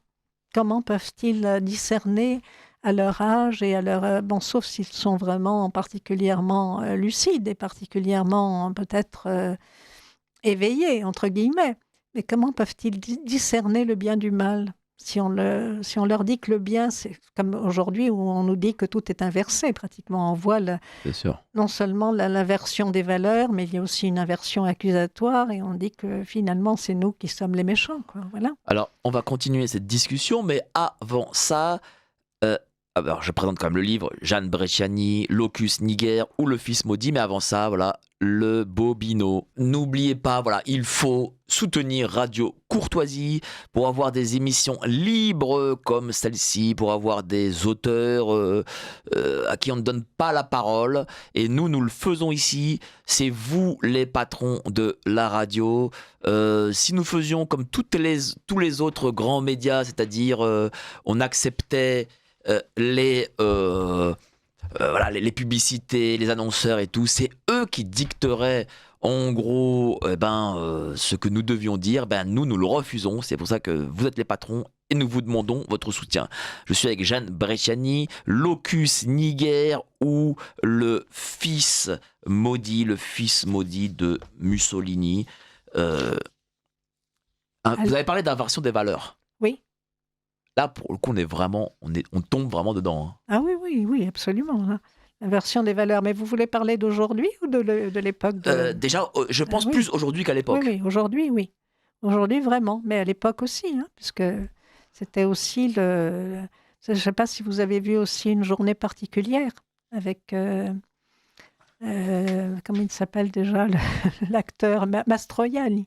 comment peuvent-ils discerner à leur âge et à leur... sauf s'ils sont vraiment particulièrement lucides et particulièrement peut-être éveillés, entre guillemets. Mais comment peuvent-ils discerner le bien du mal ? Si on leur dit que le bien, c'est comme aujourd'hui où on nous dit que tout est inversé pratiquement. On voit non seulement l'inversion des valeurs, mais il y a aussi une inversion accusatoire et on dit que finalement c'est nous qui sommes les méchants. Quoi. Voilà. Alors on va continuer cette discussion, mais avant ça, alors je présente quand même le livre, Jeanne Bresciani, Locus Niger ou Le Fils Maudit, mais avant ça, voilà, le Bobino. N'oubliez pas, voilà, il faut soutenir Radio Courtoisie pour avoir des émissions libres comme celle-ci, pour avoir des auteurs à qui on ne donne pas la parole. Et nous le faisons ici. C'est vous les patrons de la radio. Si nous faisions comme tous les autres grands médias, c'est-à-dire on acceptait les publicités, les annonceurs et tout, c'est eux qui dicteraient en gros ce que nous devions dire. Nous le refusons. C'est pour ça que vous êtes les patrons et nous vous demandons votre soutien. Je suis avec Jeanne Bresciani, Locus Niger ou le fils maudit de Mussolini. Vous avez parlé d'inversion des valeurs. Oui. Là, pour le coup, on tombe vraiment dedans. Hein. Ah oui, absolument. Hein. L'inversion des valeurs. Mais vous voulez parler d'aujourd'hui ou de l'époque Déjà, je pense plus aujourd'hui qu'à l'époque. Oui, aujourd'hui, oui. Aujourd'hui, vraiment. Mais à l'époque aussi, hein, puisque c'était aussi Je ne sais pas si vous avez vu aussi une journée particulière avec comment il s'appelle déjà, l'acteur Mastroianni.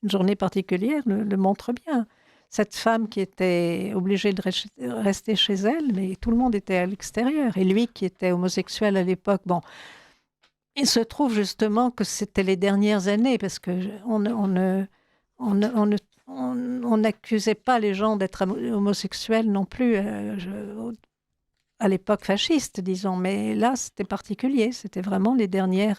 Une journée particulière le montre bien. Cette femme qui était obligée de rester chez elle, mais tout le monde était à l'extérieur. Et lui qui était homosexuel à l'époque, bon, il se trouve justement que c'était les dernières années, parce qu'on n'accusait pas les gens d'être homosexuels non plus à l'époque fasciste, disons. Mais là, c'était particulier. C'était vraiment les dernières...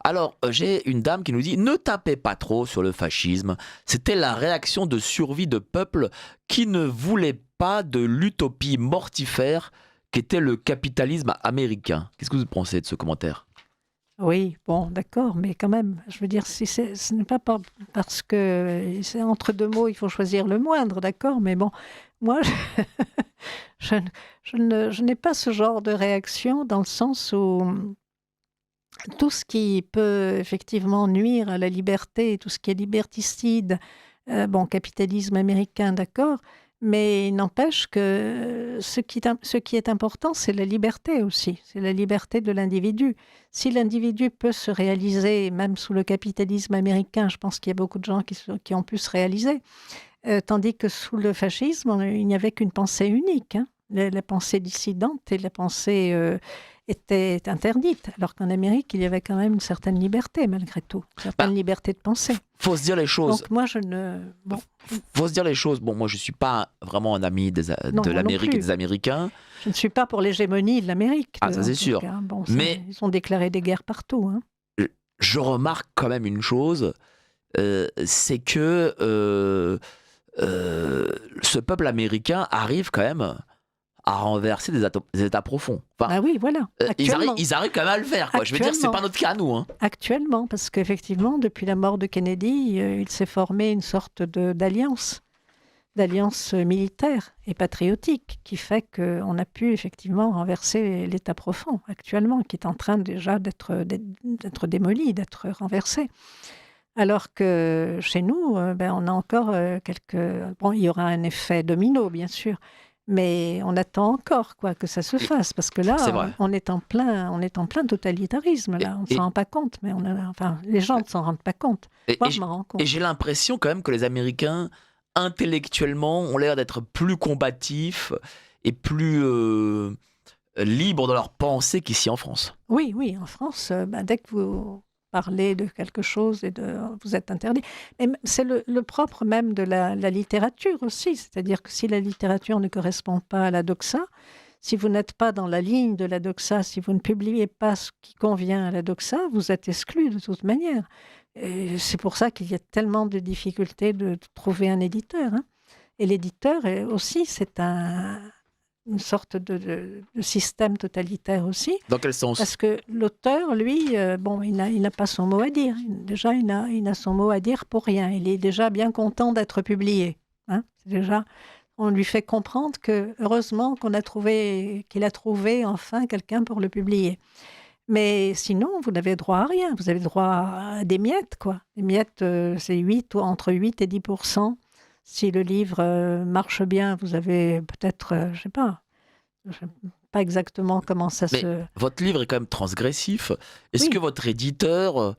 Alors, j'ai une dame qui nous dit « Ne tapez pas trop sur le fascisme. C'était la réaction de survie de peuples qui ne voulaient pas de l'utopie mortifère qu'était le capitalisme américain. » Qu'est-ce que vous pensez de ce commentaire ? Oui, bon, d'accord, mais quand même, je veux dire, ce n'est pas parce que c'est entre deux mots, il faut choisir le moindre, d'accord, mais bon, moi, je n'ai pas ce genre de réaction dans le sens où tout ce qui peut effectivement nuire à la liberté, tout ce qui est liberticide, bon, capitalisme américain, d'accord, mais il n'empêche que ce qui est important, c'est la liberté aussi, c'est la liberté de l'individu. Si l'individu peut se réaliser, même sous le capitalisme américain, je pense qu'il y a beaucoup de gens qui ont pu se réaliser, tandis que sous le fascisme, il n'y avait qu'une pensée unique, hein. La pensée dissidente et la pensée était interdite, alors qu'en Amérique, il y avait quand même une certaine liberté, malgré tout, une certaine liberté de penser. Faut se dire les choses. Donc moi, je ne... Bon. Faut se dire les choses. Bon, moi, je ne suis pas vraiment un ami de l'Amérique et des Américains. Je ne suis pas pour l'hégémonie de l'Amérique. Ah, ça c'est sûr. Bon, mais ils ont déclaré des guerres partout. Hein. Je remarque quand même une chose, c'est que ce peuple américain arrive quand même à renverser des États profonds. Enfin, ah oui, voilà. Ils arrivent quand même à le faire. Quoi. Je veux dire, c'est pas notre cas, nous. Hein. Actuellement, parce qu'effectivement, depuis la mort de Kennedy, il s'est formé une sorte d'alliance militaire et patriotique, qui fait qu'on a pu effectivement renverser l'État profond actuellement, qui est en train déjà d'être démoli, d'être renversé. Alors que chez nous, on a encore quelques... Bon, il y aura un effet domino, bien sûr, mais on attend encore que ça se fasse, parce que là, on est en plein totalitarisme. Là. On ne s'en rend pas compte, mais les gens ne s'en rendent pas compte. Moi, je m'en rends compte. Et j'ai l'impression quand même que les Américains, intellectuellement, ont l'air d'être plus combatifs et plus libres de leur pensée qu'ici en France. Oui, en France, dès que vous parlez de quelque chose vous êtes interdit. Mais c'est le propre même de la littérature aussi, c'est-à-dire que si la littérature ne correspond pas à la doxa, si vous n'êtes pas dans la ligne de la doxa, si vous ne publiez pas ce qui convient à la doxa, vous êtes exclu de toute manière. Et c'est pour ça qu'il y a tellement de difficultés de trouver un éditeur. Hein. Et l'éditeur aussi, c'est une sorte de système totalitaire aussi. Dans quel sens ? Parce que l'auteur, lui, il n'a pas son mot à dire. Déjà, il n'a son mot à dire pour rien. Il est déjà bien content d'être publié. Hein. On lui fait comprendre que, heureusement qu'il a trouvé enfin quelqu'un pour le publier. Mais sinon, vous n'avez droit à rien. Vous avez droit à des miettes, quoi. Les miettes, c'est entre 8 et 10%. Si le livre marche bien, vous avez peut-être, je ne sais pas exactement comment ça se... Votre livre est quand même transgressif. Est-ce que votre éditeur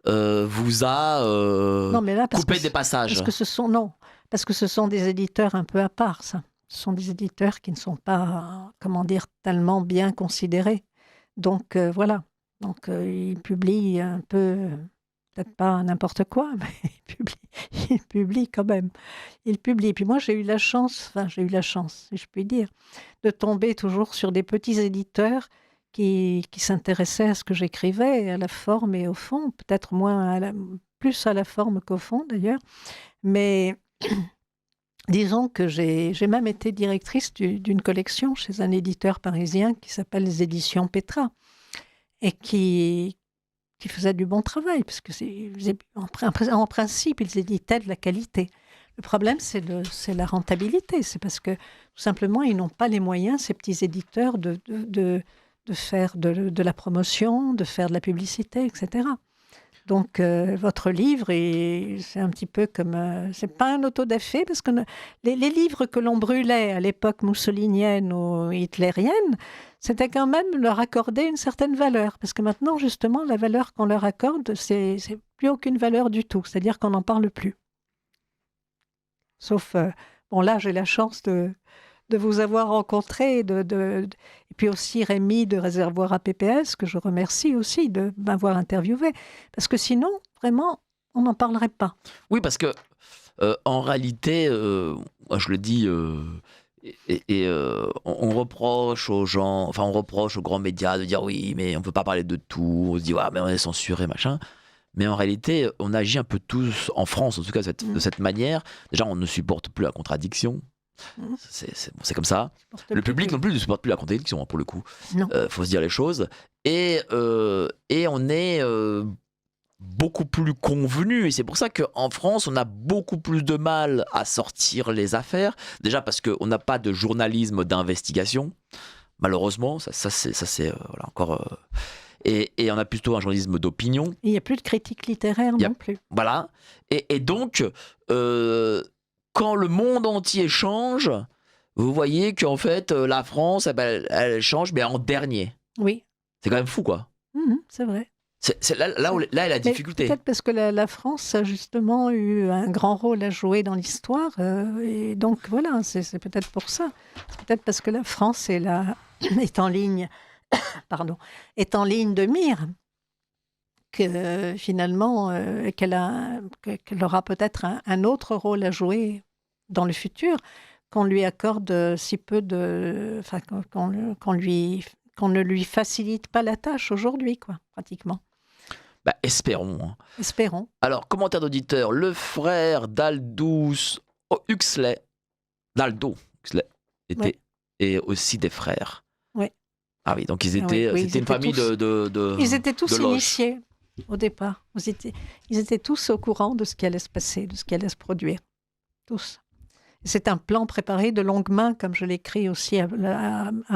vous a coupé des passages ? Parce que ce sont des éditeurs un peu à part, ça. Ce sont des éditeurs qui ne sont pas, tellement bien considérés. Donc, voilà. Donc, ils publient un peu... Peut-être pas n'importe quoi, mais il publie quand même. Il publie. Puis moi, j'ai eu la chance, si je puis dire, de tomber toujours sur des petits éditeurs qui s'intéressaient à ce que j'écrivais, à la forme et au fond, peut-être plus à la forme qu'au fond d'ailleurs. Mais disons que j'ai même été directrice d'une collection chez un éditeur parisien qui s'appelle les Éditions Petra et qui faisait du bon travail, parce que en principe, ils éditaient de la qualité. Le problème, c'est la rentabilité. C'est parce que, tout simplement, ils n'ont pas les moyens, ces petits éditeurs, de faire de la promotion, de faire de la publicité, etc. Donc, votre livre, c'est un petit peu comme... c'est pas un autodafé, parce que les livres que l'on brûlait à l'époque mussolinienne ou hitlérienne, c'était quand même leur accorder une certaine valeur. Parce que maintenant, justement, la valeur qu'on leur accorde, c'est plus aucune valeur du tout. C'est-à-dire qu'on n'en parle plus. Sauf... bon, là, j'ai la chance de vous avoir rencontré, et puis aussi Rémi de Réservoir à PPS, que je remercie aussi de m'avoir interviewé. Parce que sinon, vraiment, on n'en parlerait pas. Oui, parce que en réalité, moi, je le dis, on reproche aux gens, enfin on reproche aux grands médias de dire oui, mais on ne peut pas parler de tout, on se dit ouais, mais on est censuré, machin. Mais en réalité, on agit un peu tous, en France en tout cas, de cette manière. Déjà, on ne supporte plus la contradiction. C'est comme ça. Le public non plus ne supporte plus la contradiction, hein, pour le coup. Faut se dire les choses. Et on est beaucoup plus convenu. Et c'est pour ça qu'en France, on a beaucoup plus de mal à sortir les affaires. Déjà parce qu'on n'a pas de journalisme d'investigation. Malheureusement, ça c'est voilà, encore... Et on a plutôt un journalisme d'opinion. Il n'y a plus de critique littéraire non plus. Voilà. Et donc... quand le monde entier change, vous voyez qu'en fait, la France, elle change, mais en dernier. Oui. C'est quand même fou, quoi. C'est vrai. C'est là est la difficulté. Peut-être parce que la France a justement eu un grand rôle à jouer dans l'histoire. Et donc, voilà, c'est peut-être pour ça. C'est peut-être parce que la France est en ligne, est en ligne de mire, que finalement, qu'elle aura peut-être un autre rôle à jouer dans le futur, qu'on lui accorde si peu de... Enfin, qu'on ne lui facilite pas la tâche aujourd'hui, quoi, pratiquement. Espérons. Espérons. Alors, commentaire d'auditeur, le frère d'Aldous Huxley, d'Aldo Huxley, et aussi des frères. Oui. Ah oui, donc c'était une famille de Ils étaient tous de initiés au départ. Ils étaient tous au courant de ce qui allait se passer, de ce qui allait se produire. Tous. C'est un plan préparé de longue main, comme je l'écris aussi à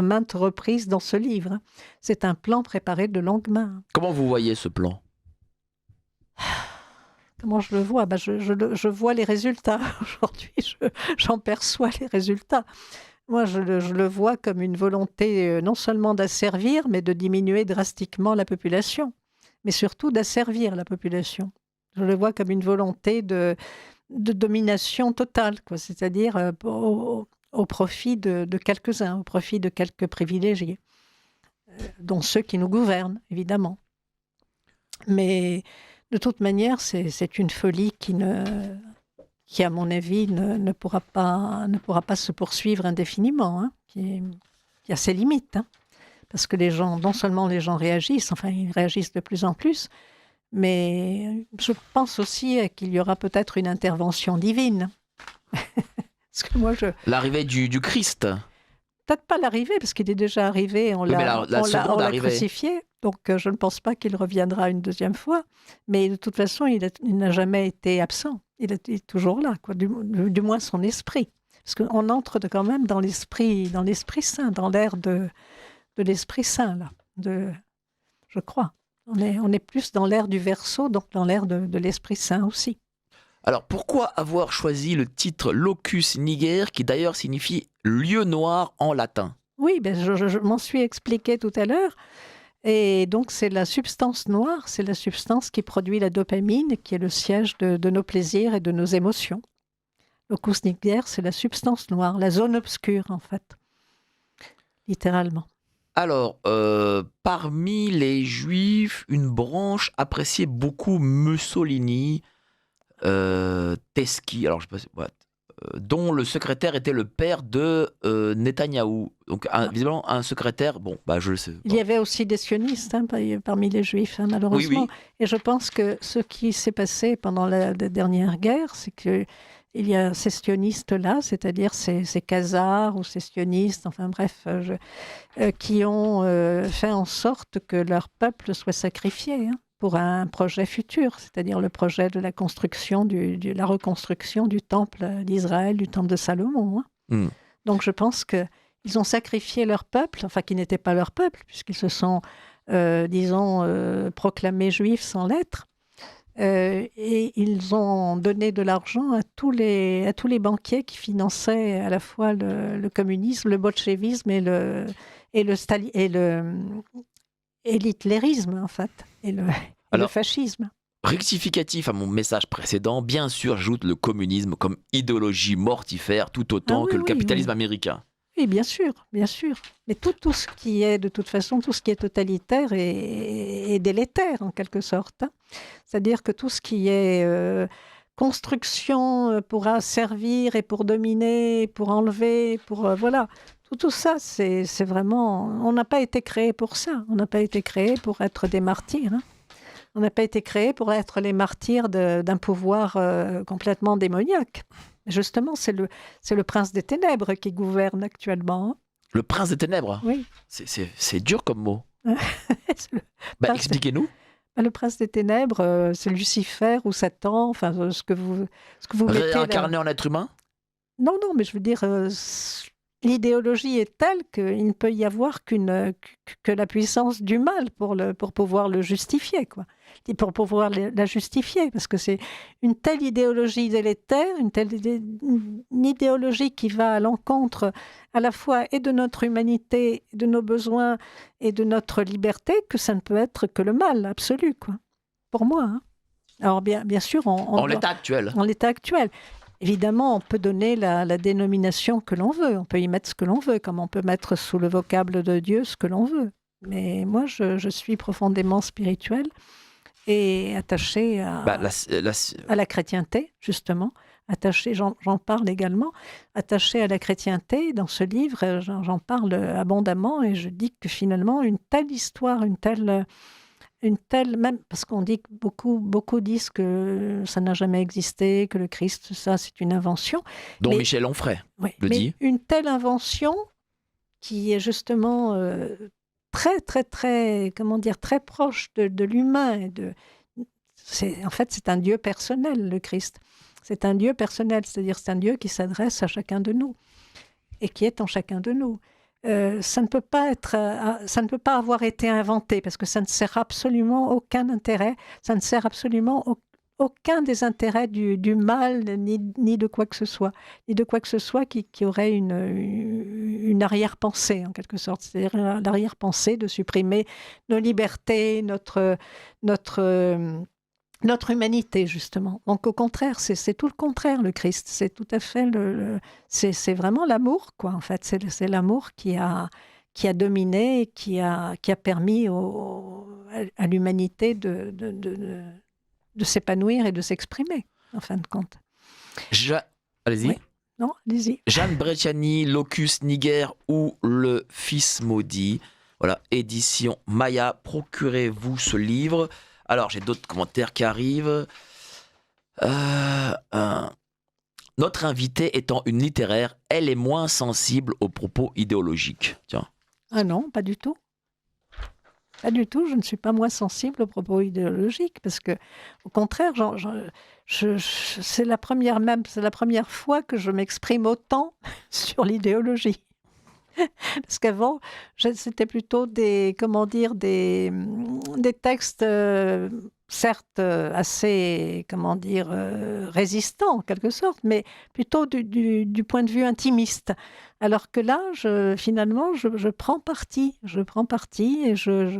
maintes reprises dans ce livre. C'est un plan préparé de longue main. Comment vous voyez ce plan ? Comment je le vois ? Je vois les résultats. Aujourd'hui, j'en perçois les résultats. Moi, je le vois comme une volonté non seulement d'asservir, mais de diminuer drastiquement la population. Mais surtout d'asservir la population. Je le vois comme une volonté de domination totale, quoi. C'est-à-dire au profit de quelques-uns, au profit de quelques privilégiés, dont ceux qui nous gouvernent, évidemment. Mais de toute manière, c'est une folie qui, à mon avis, ne pourra pas se poursuivre indéfiniment, hein, qui a ses limites. Hein, parce que les gens, non seulement les gens réagissent, enfin, ils réagissent de plus en plus, mais je pense aussi qu'il y aura peut-être une intervention divine. Parce que moi, l'arrivée du Christ. Peut-être pas l'arrivée, parce qu'il est déjà arrivé, on l'a crucifié, donc je ne pense pas qu'il reviendra une deuxième fois. Mais de toute façon, il n'a jamais été absent. Il est toujours là, quoi, du moins son esprit. Parce qu'on entre quand même dans l'Esprit Saint, dans l'ère de l'Esprit Saint, là, je crois. On est plus dans l'ère du Verseau, donc dans l'ère de l'Esprit Saint aussi. Alors, pourquoi avoir choisi le titre Locus Niger, qui d'ailleurs signifie lieu noir en latin ? Oui, je m'en suis expliqué tout à l'heure. Et donc, c'est la substance noire, c'est la substance qui produit la dopamine, qui est le siège de nos plaisirs et de nos émotions. Locus Niger, c'est la substance noire, la zone obscure, en fait, littéralement. Alors, parmi les Juifs, une branche appréciait beaucoup Mussolini, Teschi, alors je sais pas, dont le secrétaire était le père de Netanyahou. Donc, visiblement, un secrétaire, je le sais. Il y avait aussi des sionistes parmi les Juifs, malheureusement. Oui. Et je pense que ce qui s'est passé pendant la dernière guerre, c'est que il y a ces sionistes-là, c'est-à-dire ces khazars ou ces sionistes, enfin bref, qui ont fait en sorte que leur peuple soit sacrifié pour un projet futur, c'est-à-dire le projet de la construction, la reconstruction du temple d'Israël, du temple de Salomon. Donc je pense qu'ils ont sacrifié leur peuple, enfin qui n'était pas leur peuple, puisqu'ils se sont, proclamés juifs sans l'être. Et ils ont donné de l'argent à tous les banquiers qui finançaient à la fois le communisme, le bolchevisme et l'hitlérisme, en fait, et le fascisme. Rectificatif à mon message précédent, bien sûr, j'ajoute le communisme comme idéologie mortifère tout autant que le capitalisme américain. Oui, bien sûr, bien sûr. Mais tout ce qui est, de toute façon, tout ce qui est totalitaire est délétère, en quelque sorte. C'est-à-dire que tout ce qui est construction pour asservir et pour dominer, pour enlever, voilà. Tout ça, c'est vraiment... On n'a pas été créé pour ça. On n'a pas été créé pour être des martyrs. On n'a pas été créé pour être les martyrs d'un pouvoir complètement démoniaque. Justement, c'est le prince des ténèbres qui gouverne actuellement. Le prince des ténèbres? Oui. C'est dur comme mot. Expliquez-nous. Le prince des ténèbres, c'est Lucifer ou Satan, enfin ce que vous mettez réincarné en être humain? Non, mais je veux dire, l'idéologie est telle qu'il ne peut y avoir que la puissance du mal pour pouvoir le justifier, quoi. Et pour pouvoir la justifier, parce que c'est une telle idéologie délétère, une idéologie qui va à l'encontre à la fois et de notre humanité, de nos besoins et de notre liberté, que ça ne peut être que le mal absolu, quoi. Pour moi. Alors bien sûr, en l'état actuel. En l'état actuel. Évidemment, on peut donner la dénomination que l'on veut, on peut y mettre ce que l'on veut, comme on peut mettre sous le vocable de Dieu ce que l'on veut. Mais moi, je suis profondément spirituelle et attachée à la chrétienté, justement. Attachée, j'en parle également, attachée à la chrétienté. Dans ce livre, j'en parle abondamment et je dis que finalement, une telle histoire, même parce qu'on dit que beaucoup disent que ça n'a jamais existé, que le Christ, ça, c'est une invention. Dont Michel Onfray le dit. Une telle invention qui est justement très, très, très, très proche de l'humain. En fait, c'est un Dieu personnel, le Christ. C'est un Dieu personnel, c'est-à-dire c'est un Dieu qui s'adresse à chacun de nous et qui est en chacun de nous. Ça ne peut pas avoir été inventé parce que ça ne sert absolument aucun intérêt, ça ne sert absolument aucun des intérêts du mal ni de quoi que ce soit, qui aurait une arrière-pensée en quelque sorte, c'est-à-dire l'arrière-pensée de supprimer nos libertés, notre humanité, justement. Donc, au contraire, c'est tout le contraire, le Christ. C'est tout à fait c'est vraiment l'amour, quoi, en fait. C'est l'amour qui a dominé, qui a permis à l'humanité de s'épanouir et de s'exprimer, en fin de compte. Allez-y. Oui. Non, allez-y. Jeanne Bresciani, Locus Niger ou Le Fils maudit. Voilà, édition Maya. Procurez-vous ce livre. Alors, j'ai d'autres commentaires qui arrivent. Notre invitée étant une littéraire, elle est moins sensible aux propos idéologiques. Tiens. Ah non, pas du tout. Pas du tout, je ne suis pas moins sensible aux propos idéologiques, parce que, au contraire, c'est la première fois que je m'exprime autant sur l'idéologie. Parce qu'avant, c'était plutôt des textes, certes assez, résistants en quelque sorte, mais plutôt du point de vue intimiste. Alors que là, finalement, je prends parti. Je prends parti et je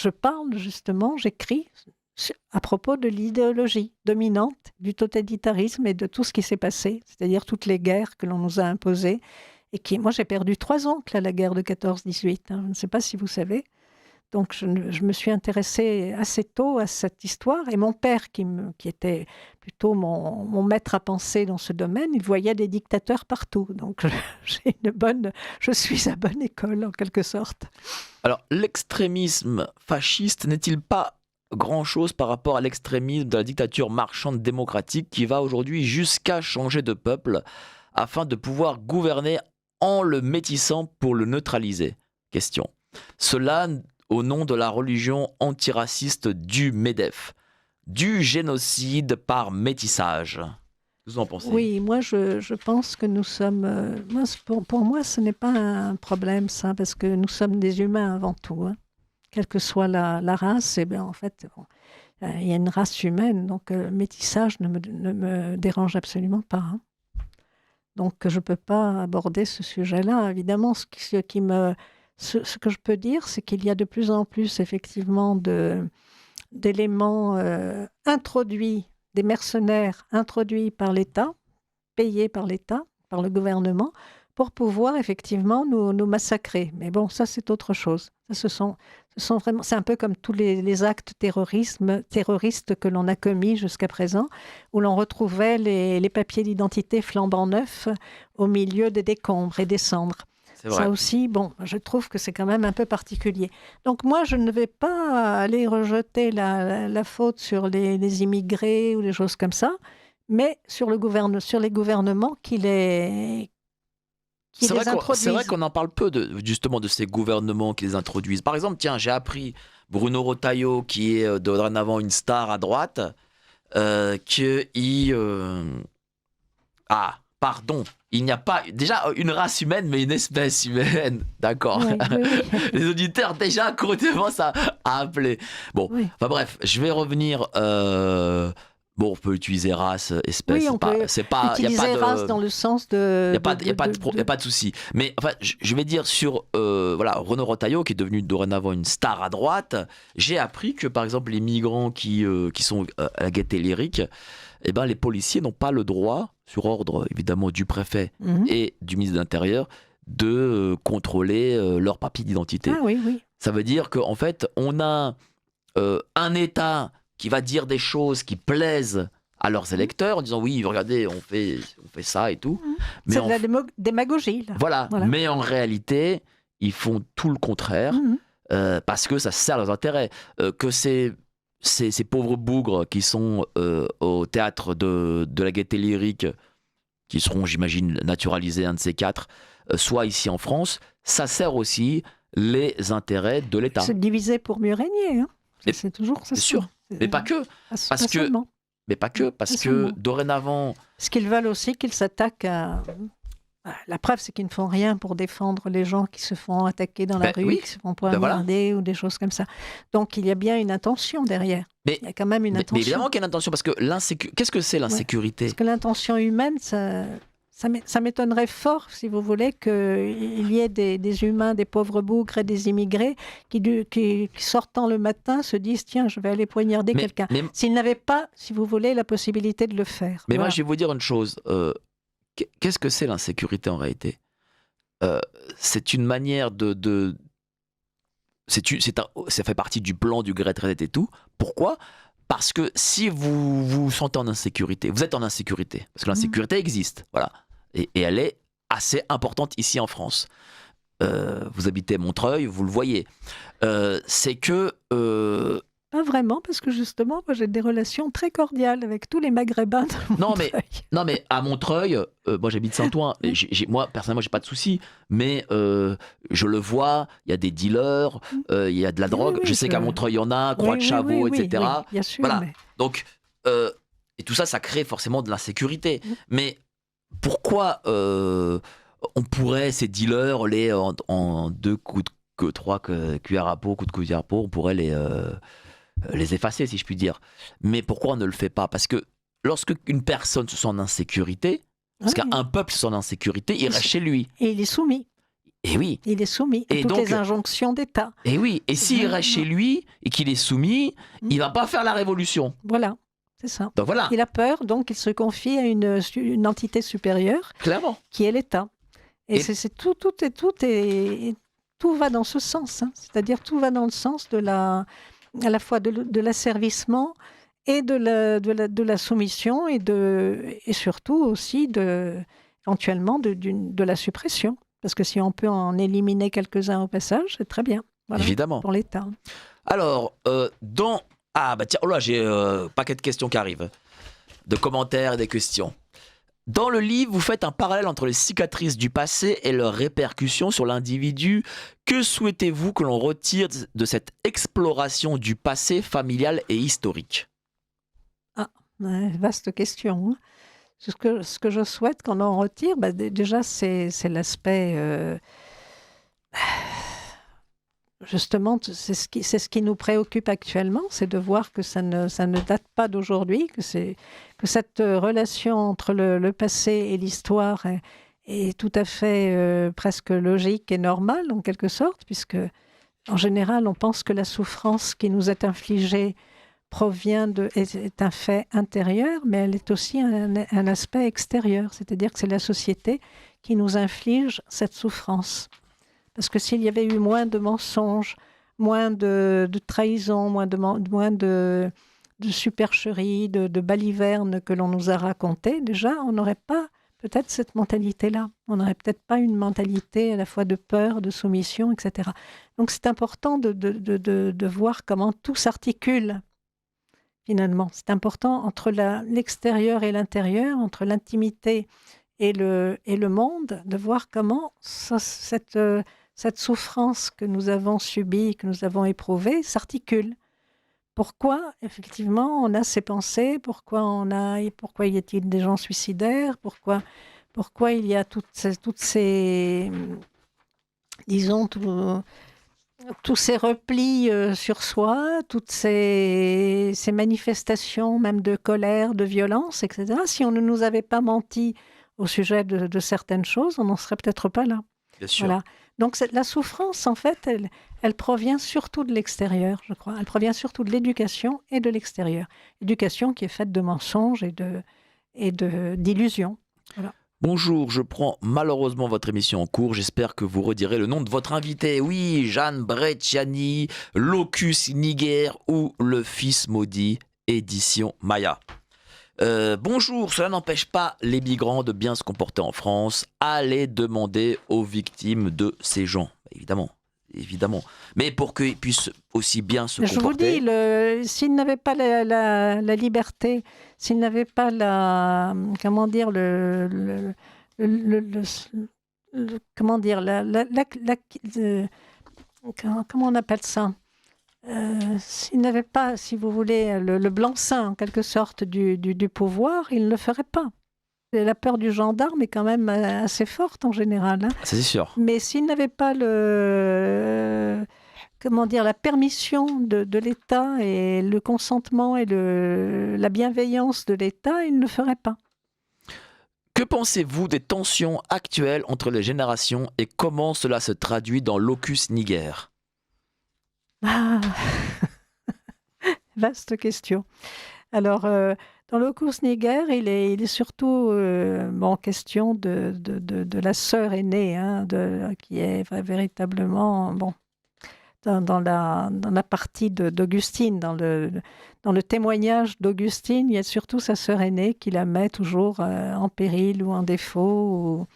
parle justement, j'écris à propos de l'idéologie dominante, du totalitarisme et de tout ce qui s'est passé, c'est-à-dire toutes les guerres que l'on nous a imposées. Et moi, j'ai perdu 3 oncles à la guerre de 14-18. Je ne sais pas si vous savez. Donc, je me suis intéressée assez tôt à cette histoire. Et mon père, qui était plutôt mon maître à penser dans ce domaine, il voyait des dictateurs partout. Donc, je suis à bonne école, en quelque sorte. Alors, l'extrémisme fasciste n'est-il pas grand-chose par rapport à l'extrémisme de la dictature marchande démocratique qui va aujourd'hui jusqu'à changer de peuple afin de pouvoir gouverner en le métissant pour le neutraliser? Question. Cela au nom de la religion antiraciste du MEDEF, du génocide par métissage. Vous en pensez? Oui, moi je pense que nous sommes... pour moi, ce n'est pas un problème, ça, parce que nous sommes des humains avant tout. quelle que soit la race, et bien en fait, il y a une race humaine, donc le métissage ne me dérange absolument pas. Hein. Donc je ne peux pas aborder ce sujet-là. Évidemment, ce que je peux dire, c'est qu'il y a de plus en plus effectivement d'éléments introduits, des mercenaires introduits par l'État, payés par l'État, par le gouvernement, pour pouvoir effectivement nous massacrer. Mais bon, ça c'est autre chose. Ça, c'est un peu comme tous les actes terroristes que l'on a commis jusqu'à présent, où l'on retrouvait les papiers d'identité flambant neufs au milieu des décombres et des cendres. Ça aussi, bon, je trouve que c'est quand même un peu particulier. Donc moi, je ne vais pas aller rejeter la faute sur les immigrés ou des choses comme ça, mais sur les gouvernements qui les introduisent. C'est vrai qu'on en parle peu justement de ces gouvernements qui les introduisent. Par exemple, tiens, j'ai appris Bruno Retailleau, qui est dorénavant une star à droite, pardon, il n'y a pas déjà une race humaine, mais une espèce humaine. D'accord. Oui. Les auditeurs déjà commencent à appeler. Bon, enfin bref, je vais revenir. Bon, on peut utiliser race, espèce. Oui, on peut utiliser race dans le sens de... Il n'y a pas de souci. Mais enfin, je vais dire sur Renaud Retailleau, qui est devenu dorénavant une star à droite, j'ai appris que, par exemple, les migrants qui sont à la Gaîté Lyrique, eh ben, les policiers n'ont pas le droit, sur ordre évidemment du préfet et du ministre de l'Intérieur, de contrôler leurs papiers d'identité. Ah oui. Ça veut dire qu'en fait, on a un État qui va dire des choses qui plaisent à leurs électeurs en disant oui, regardez, on fait ça et tout. Mais c'est de la démagogie. Là. Voilà, mais en réalité, ils font tout le contraire parce que ça sert leurs intérêts. Que ces pauvres bougres qui sont au théâtre de la Gaîté Lyrique, qui seront, j'imagine, naturalisés, un de ces quatre, soit ici en France, ça sert aussi les intérêts de l'État. Se diviser pour mieux régner. Hein. C'est toujours ça. C'est sûr. Mais pas que. Parce que dorénavant... Ce qu'ils veulent aussi, qu'ils s'attaquent à... La preuve, c'est qu'ils ne font rien pour défendre les gens qui se font attaquer dans la rue, qui se font poignarder ou des choses comme ça. Donc, il y a bien une intention derrière. Il y a quand même une intention. Mais évidemment qu'il y a une intention, parce que qu'est-ce que c'est l'insécurité ? Parce que l'intention humaine, ça m'étonnerait fort, si vous voulez, qu'il y ait des humains, des pauvres bougres et des immigrés qui sortant le matin se disent « Tiens, je vais aller poignarder quelqu'un ». S'ils n'avaient pas, si vous voulez, la possibilité de le faire. Mais moi, je vais vous dire une chose. Qu'est-ce que c'est l'insécurité en réalité ? C'est une manière ça fait partie du plan du Great Reset et tout. Pourquoi ? Parce que si vous vous sentez en insécurité, vous êtes en insécurité, parce que l'insécurité existe, voilà. Et elle est assez importante ici en France. Vous habitez Montreuil, vous le voyez. C'est que... Pas vraiment, parce que justement, moi, j'ai des relations très cordiales avec tous les Maghrébins de Montreuil. Non, mais à Montreuil, moi j'habite Saint-Ouen, moi personnellement j'ai pas de souci, mais je le vois, il y a des dealers, il y a de la drogue, je sais qu'à Montreuil il y en a, Croix de Chavaux, etc. Oui, bien sûr, voilà. Donc, et tout ça, ça crée forcément de l'insécurité. Mais pourquoi on pourrait, ces dealers, en 2 coups de 3 cuillères à peau, coups de cuillère à peau, on pourrait les effacer, si je puis dire. Mais pourquoi on ne le fait pas ? Parce que lorsque une personne se sent en insécurité, parce qu'un peuple se sent en insécurité, il reste chez lui. Et il est soumis. Et oui. Il est soumis à toutes les injonctions d'État. Et oui. Et s'il reste chez lui et qu'il est soumis, il va pas faire la révolution. Voilà. C'est ça. Donc voilà. Il a peur, donc il se confie à une entité supérieure. Clairement. Qui est l'État. Et c'est tout va dans ce sens. Hein. C'est-à-dire tout va dans le sens à la fois de l'asservissement et de la soumission et surtout aussi éventuellement de la suppression. Parce que si on peut en éliminer quelques-uns au passage, c'est très bien. Voilà, évidemment. Pour l'État. Alors, tiens, j'ai un paquet de questions qui arrivent. De commentaires et des questions. Dans le livre, vous faites un parallèle entre les cicatrices du passé et leurs répercussions sur l'individu. Que souhaitez-vous que l'on retire de cette exploration du passé familial et historique ? Vaste question. Ce que je souhaite qu'on en retire, déjà, c'est l'aspect justement, c'est ce qui nous préoccupe actuellement, c'est de voir que ça ne date pas d'aujourd'hui, que cette relation entre le passé et l'histoire est tout à fait presque logique et normale, en quelque sorte, puisque, en général, on pense que la souffrance qui nous est infligée est un fait intérieur, mais elle est aussi un aspect extérieur, c'est-à-dire que c'est la société qui nous inflige cette souffrance. Parce que s'il y avait eu moins de mensonges, moins de trahison, moins de supercherie, de balivernes que l'on nous a racontées, déjà, on n'aurait pas peut-être cette mentalité-là. On n'aurait peut-être pas une mentalité à la fois de peur, de soumission, etc. Donc c'est important de voir comment tout s'articule, finalement. C'est important entre l'extérieur et l'intérieur, entre l'intimité et le monde, de voir comment cette souffrance que nous avons subie, que nous avons éprouvée, s'articule. Pourquoi, effectivement, on a ces pensées? Pourquoi y a-t-il des gens suicidaires? Pourquoi il y a toutes ces disons, tous ces replis sur soi, toutes ces manifestations, même de colère, de violence, etc. Si on ne nous avait pas menti au sujet de certaines choses, on n'en serait peut-être pas là. Bien sûr. Voilà. Donc la souffrance, en fait, elle provient surtout de l'extérieur, je crois. Elle provient surtout de l'éducation et de l'extérieur. L'éducation qui est faite de mensonges et d'illusions. Voilà. Bonjour, je prends malheureusement votre émission en cours. J'espère que vous redirez le nom de votre invité. Oui, Jeanne Brecciani, Locus Niger ou Le Fils Maudit, édition Maya. Bonjour, cela n'empêche pas les migrants de bien se comporter en France. Allez demander aux victimes de ces gens. Évidemment. Mais pour qu'ils puissent aussi bien se comporter... Je vous dis, s'ils n'avaient pas la liberté, s'ils n'avaient pas comment dire, comment on appelle ça? S'ils n'avaient pas, si vous voulez, le blanc-seing, en quelque sorte, du pouvoir, ils ne le feraient pas. La peur du gendarme est quand même assez forte en général. C'est sûr. Mais s'ils n'avaient pas la permission de l'État et le consentement et la bienveillance de l'État, ils ne le feraient pas. Que pensez-vous des tensions actuelles entre les générations et comment cela se traduit dans Locus Niger? Vaste question. Alors, dans Locus Niger, il est surtout question de la sœur aînée, qui est véritablement dans la partie d'Augustine, dans le témoignage d'Augustine, il y a surtout sa sœur aînée qui la met toujours en péril ou en défaut, ou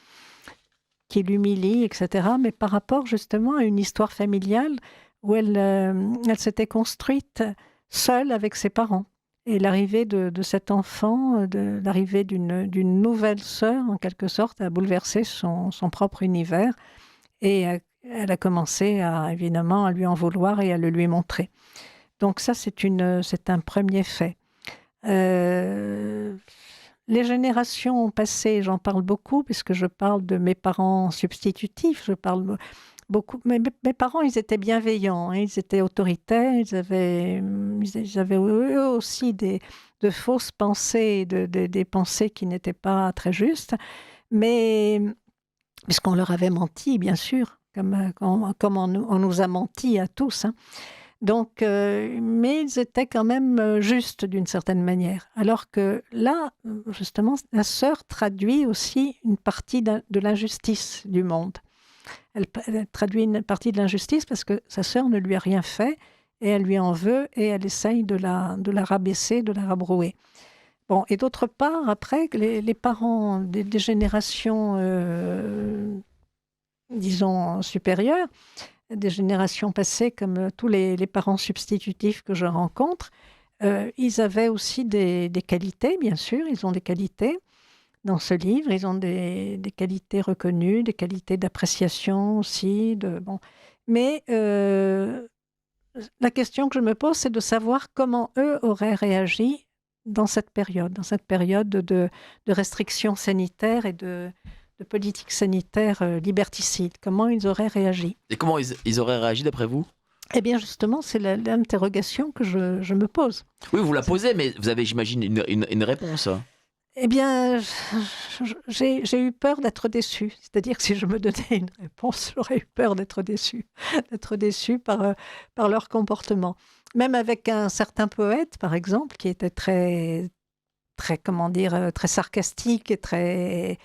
qui l'humilie, etc. Mais par rapport justement à une histoire familiale où elle s'était construite seule avec ses parents. Et l'arrivée de cet enfant, l'arrivée d'une nouvelle sœur, en quelque sorte, a bouleversé son propre univers. Et elle a commencé, évidemment, à lui en vouloir et à le lui montrer. Donc ça, c'est un premier fait. Les générations passées, j'en parle beaucoup, puisque je parle de mes parents substitutifs, je parle beaucoup. Mes parents, ils étaient bienveillants, ils étaient autoritaires, ils avaient eux aussi de fausses pensées, des pensées qui n'étaient pas très justes, mais puisqu'on leur avait menti, bien sûr, comme on nous a menti à tous. Donc, mais ils étaient quand même justes d'une certaine manière. Alors que là, justement, la sœur traduit aussi une partie de l'injustice du monde. Elle traduit une partie de l'injustice parce que sa sœur ne lui a rien fait et elle lui en veut et elle essaye de la rabaisser, de la rabrouer. Bon, et d'autre part, après, les parents des générations, disons, supérieures, des générations passées, comme tous les parents substitutifs que je rencontre, ils avaient aussi des qualités, bien sûr, ils ont des qualités. Dans ce livre, ils ont des qualités reconnues, des qualités d'appréciation aussi. Mais la question que je me pose, c'est de savoir comment eux auraient réagi dans cette période de restrictions sanitaires et de politique sanitaire liberticide. Comment ils auraient réagi? Et comment ils auraient réagi d'après vous? Eh bien, justement, c'est l'interrogation que je me pose. Oui, vous la posez, mais vous avez, j'imagine, une réponse. Eh bien, j'ai eu peur d'être déçue. C'est-à-dire que si je me donnais une réponse, j'aurais eu peur d'être déçue, d'être déçue par leur comportement. Même avec un certain poète, par exemple, qui était très, très, comment dire, très sarcastique et très,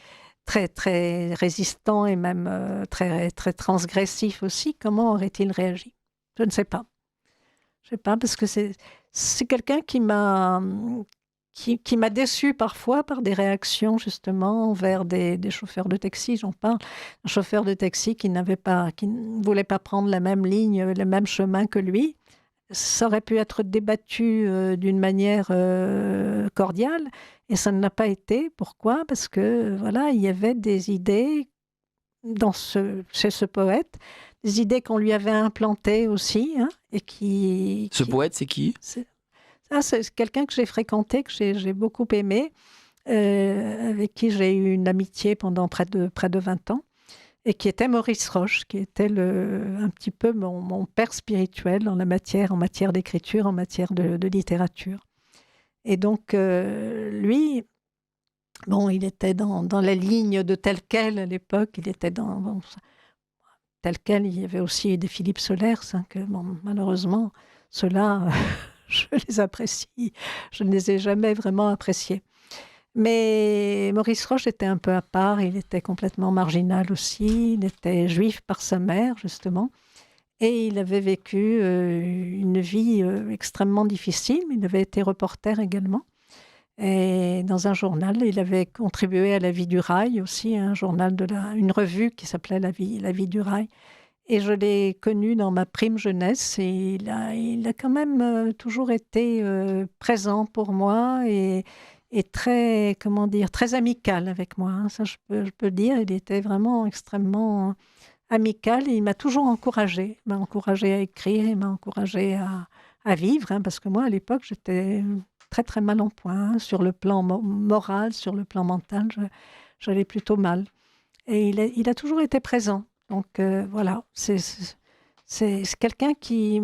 très, très résistant et même très, très transgressif aussi, comment aurait-il réagi? Je ne sais pas. Je ne sais pas, parce que c'est quelqu'un qui m'a déçu parfois par des réactions justement envers des chauffeurs de taxi, j'en parle. Un chauffeur de taxi qui ne voulait pas prendre la même ligne, le même chemin que lui. Ça aurait pu être débattu d'une manière cordiale et ça ne l'a pas été. Pourquoi? Parce que voilà, il y avait des idées chez ce poète, des idées qu'on lui avait implantées aussi, hein, et Ce poète, c'est qui? c'est quelqu'un que j'ai fréquenté, que j'ai beaucoup aimé, avec qui j'ai eu une amitié pendant près de 20 ans, et qui était Maurice Roche, qui était un petit peu mon père spirituel en matière d'écriture, en matière de littérature. Et donc, lui, bon, il était dans la ligne de tel quel à l'époque, il était tel quel, il y avait aussi des Philippe Solers, hein, que bon, malheureusement, ceux-là, je les apprécie, je ne les ai jamais vraiment appréciés. Mais Maurice Roche était un peu à part, il était complètement marginal aussi, il était juif par sa mère, justement, et il avait vécu une vie extrêmement difficile, il avait été reporter également. Et dans un journal, il avait contribué à La Vie du Rail aussi, un journal une revue qui s'appelait La Vie du Rail. Et je l'ai connu dans ma prime jeunesse et il a quand même toujours été présent pour moi et très, comment dire, très amical avec moi, hein. Ça, je peux le dire, il était vraiment extrêmement amical et il m'a toujours encouragée. Il m'a encouragée à écrire, il m'a encouragée à vivre, hein, parce que moi, à l'époque, j'étais très, très mal en point, hein, sur le plan moral, sur le plan mental, j'allais plutôt mal. Et il a toujours été présent. Donc voilà, c'est quelqu'un qui,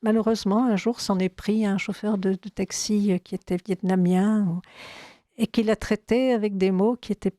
malheureusement, un jour s'en est pris à un chauffeur de taxi qui était vietnamien et qui l'a traité avec des mots qui étaient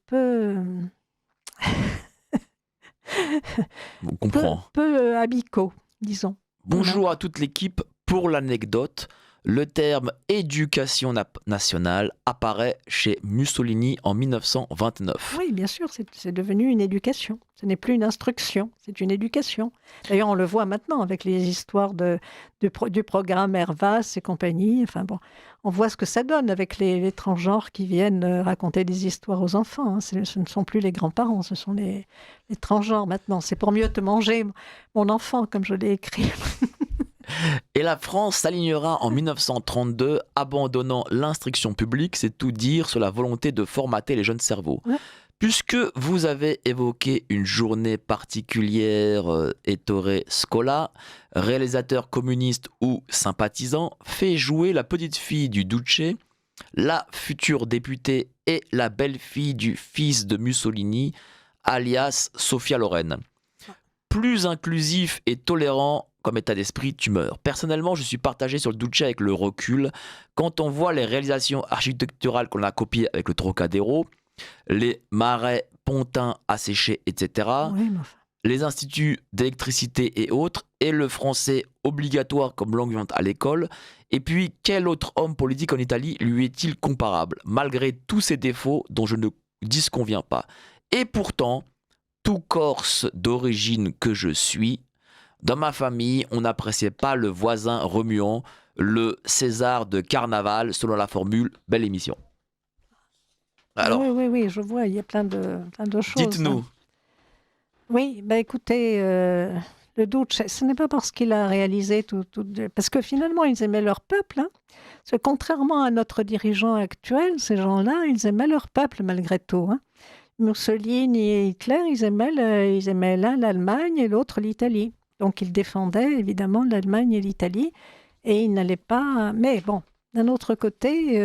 On comprend. peu amicaux, disons. Voilà. Bonjour à toute l'équipe. Pour l'anecdote, le terme éducation nationale apparaît chez Mussolini en 1929. Oui, bien sûr, c'est devenu une éducation. Ce n'est plus une instruction, c'est une éducation. D'ailleurs, on le voit maintenant avec les histoires du programme Hervas et compagnie. Enfin bon, on voit ce que ça donne avec les transgenres qui viennent raconter des histoires aux enfants, hein. Ce ne sont plus les grands-parents, ce sont les transgenres maintenant. C'est pour mieux te manger, mon enfant, comme je l'ai écrit. Et la France s'alignera en 1932, abandonnant l'instruction publique, c'est tout dire sur la volonté de formater les jeunes cerveaux. Ouais. Puisque vous avez évoqué une journée particulière, Ettore Scola, réalisateur communiste ou sympathisant, fait jouer la petite fille du Duce, la future députée et la belle-fille du fils de Mussolini, alias Sophia Loren. Plus inclusif et tolérant comme état d'esprit, tu meurs. Personnellement, je suis partagé sur le Duce avec le recul. Quand on voit les réalisations architecturales qu'on a copiées avec le Trocadéro, les marais pontins asséchés, etc., Oui, mais enfin. les instituts d'électricité et autres, et le français obligatoire comme langue vivante à l'école, et puis quel autre homme politique en Italie lui est-il comparable, malgré tous ses défauts dont je ne disconviens pas. Et pourtant, tout Corse d'origine que je suis, dans ma famille, on n'appréciait pas le voisin remuant, le César de Carnaval, selon la formule « Belle émission ». Alors, Oui, je vois, il y a plein de choses. dites-nous. Hein. Oui, écoutez, le Duce, ce n'est pas parce qu'il a réalisé parce que finalement, ils aimaient leur peuple. Hein. Parce que contrairement à notre dirigeant actuel, ces gens-là, ils aimaient leur peuple malgré tout. Hein. Mussolini et Hitler, ils aimaient l'un l'Allemagne et l'autre l'Italie. Donc, ils défendaient évidemment l'Allemagne et l'Italie et ils n'allaient pas... Mais bon, d'un autre côté,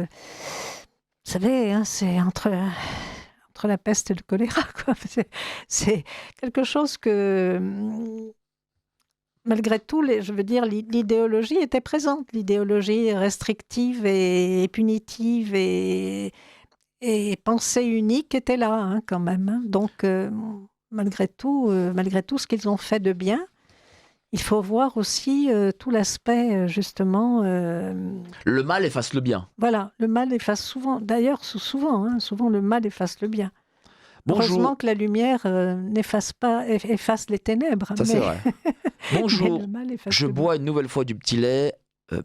vous savez, hein, c'est entre la peste et le choléra, quoi. C'est quelque chose que malgré tout, je veux dire, l'idéologie était présente. L'idéologie restrictive et punitive et pensée unique était là, hein, quand même. Hein. Donc, malgré tout, ce qu'ils ont fait de bien, il faut voir aussi tout l'aspect, justement... Le mal efface le bien. Voilà, le mal efface souvent. D'ailleurs, souvent le mal efface le bien. Bonjour. Heureusement que la lumière efface les ténèbres. Ça, c'est vrai. Bonjour, je bois une nouvelle fois du petit lait.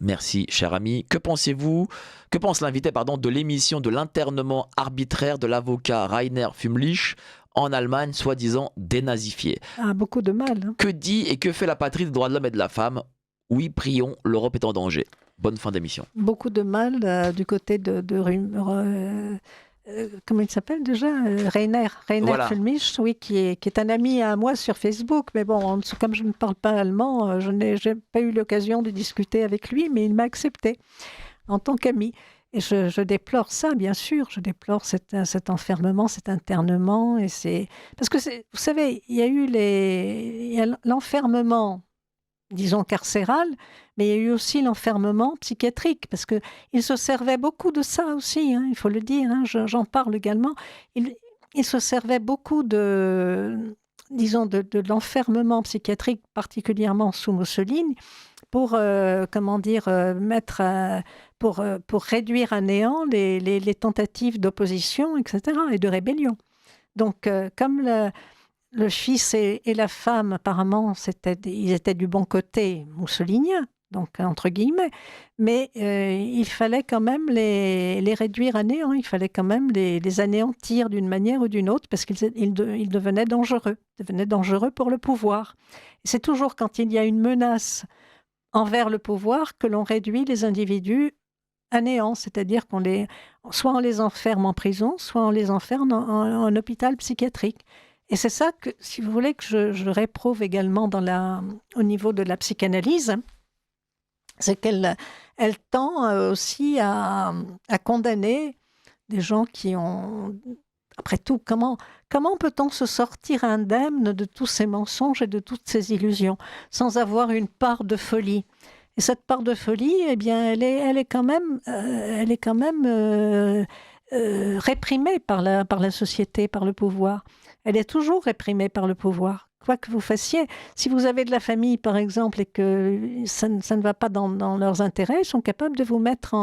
Merci, cher ami. Que pensez-vous, que pense l'invité de l'émission de l'internement arbitraire de l'avocat Rainer Fumlich en Allemagne, soi-disant dénazifié? Beaucoup de mal. Hein. Que dit et que fait la patrie des droits de l'homme et de la femme? Oui, prions, l'Europe est en danger. Bonne fin d'émission. Beaucoup de mal du côté de comment il s'appelle déjà Rainer Voilà. Fumlich, oui, qui est un ami à moi sur Facebook. Mais bon, comme je ne parle pas allemand, je n'ai pas eu l'occasion de discuter avec lui, mais il m'a accepté en tant qu'ami. Et je déplore ça, bien sûr. Je déplore cet enfermement, cet internement. Parce que, vous savez, il y a l'enfermement, disons, carcéral, mais il y a eu aussi l'enfermement psychiatrique, parce qu'il se servait beaucoup de ça aussi, hein, il faut le dire, hein, j'en parle également. Il se servait beaucoup de l'enfermement psychiatrique, particulièrement sous Mussolini, pour, pour réduire à néant les tentatives d'opposition, etc., et de rébellion. Donc, comme le fils et la femme, apparemment, ils étaient du bon côté moussolinien, donc entre guillemets, mais il fallait quand même les réduire à néant, il fallait quand même les anéantir d'une manière ou d'une autre, parce qu'ils devenaient dangereux pour le pouvoir. Et c'est toujours quand il y a une menace envers le pouvoir que l'on réduit les individus à néant, c'est-à-dire soit on les enferme en prison, soit on les enferme en hôpital psychiatrique. Et c'est ça que, si vous voulez, que je réprouve également au niveau de la psychanalyse, c'est qu'elle tend aussi à condamner des gens qui ont... Après tout, comment peut-on se sortir indemne de tous ces mensonges et de toutes ces illusions sans avoir une part de folie? Et cette part de folie, eh bien, elle est quand même réprimée par la société, par le pouvoir. Elle est toujours réprimée par le pouvoir. Quoi que vous fassiez, si vous avez de la famille, par exemple, et que ça ne va pas dans leurs intérêts, ils sont capables de vous mettre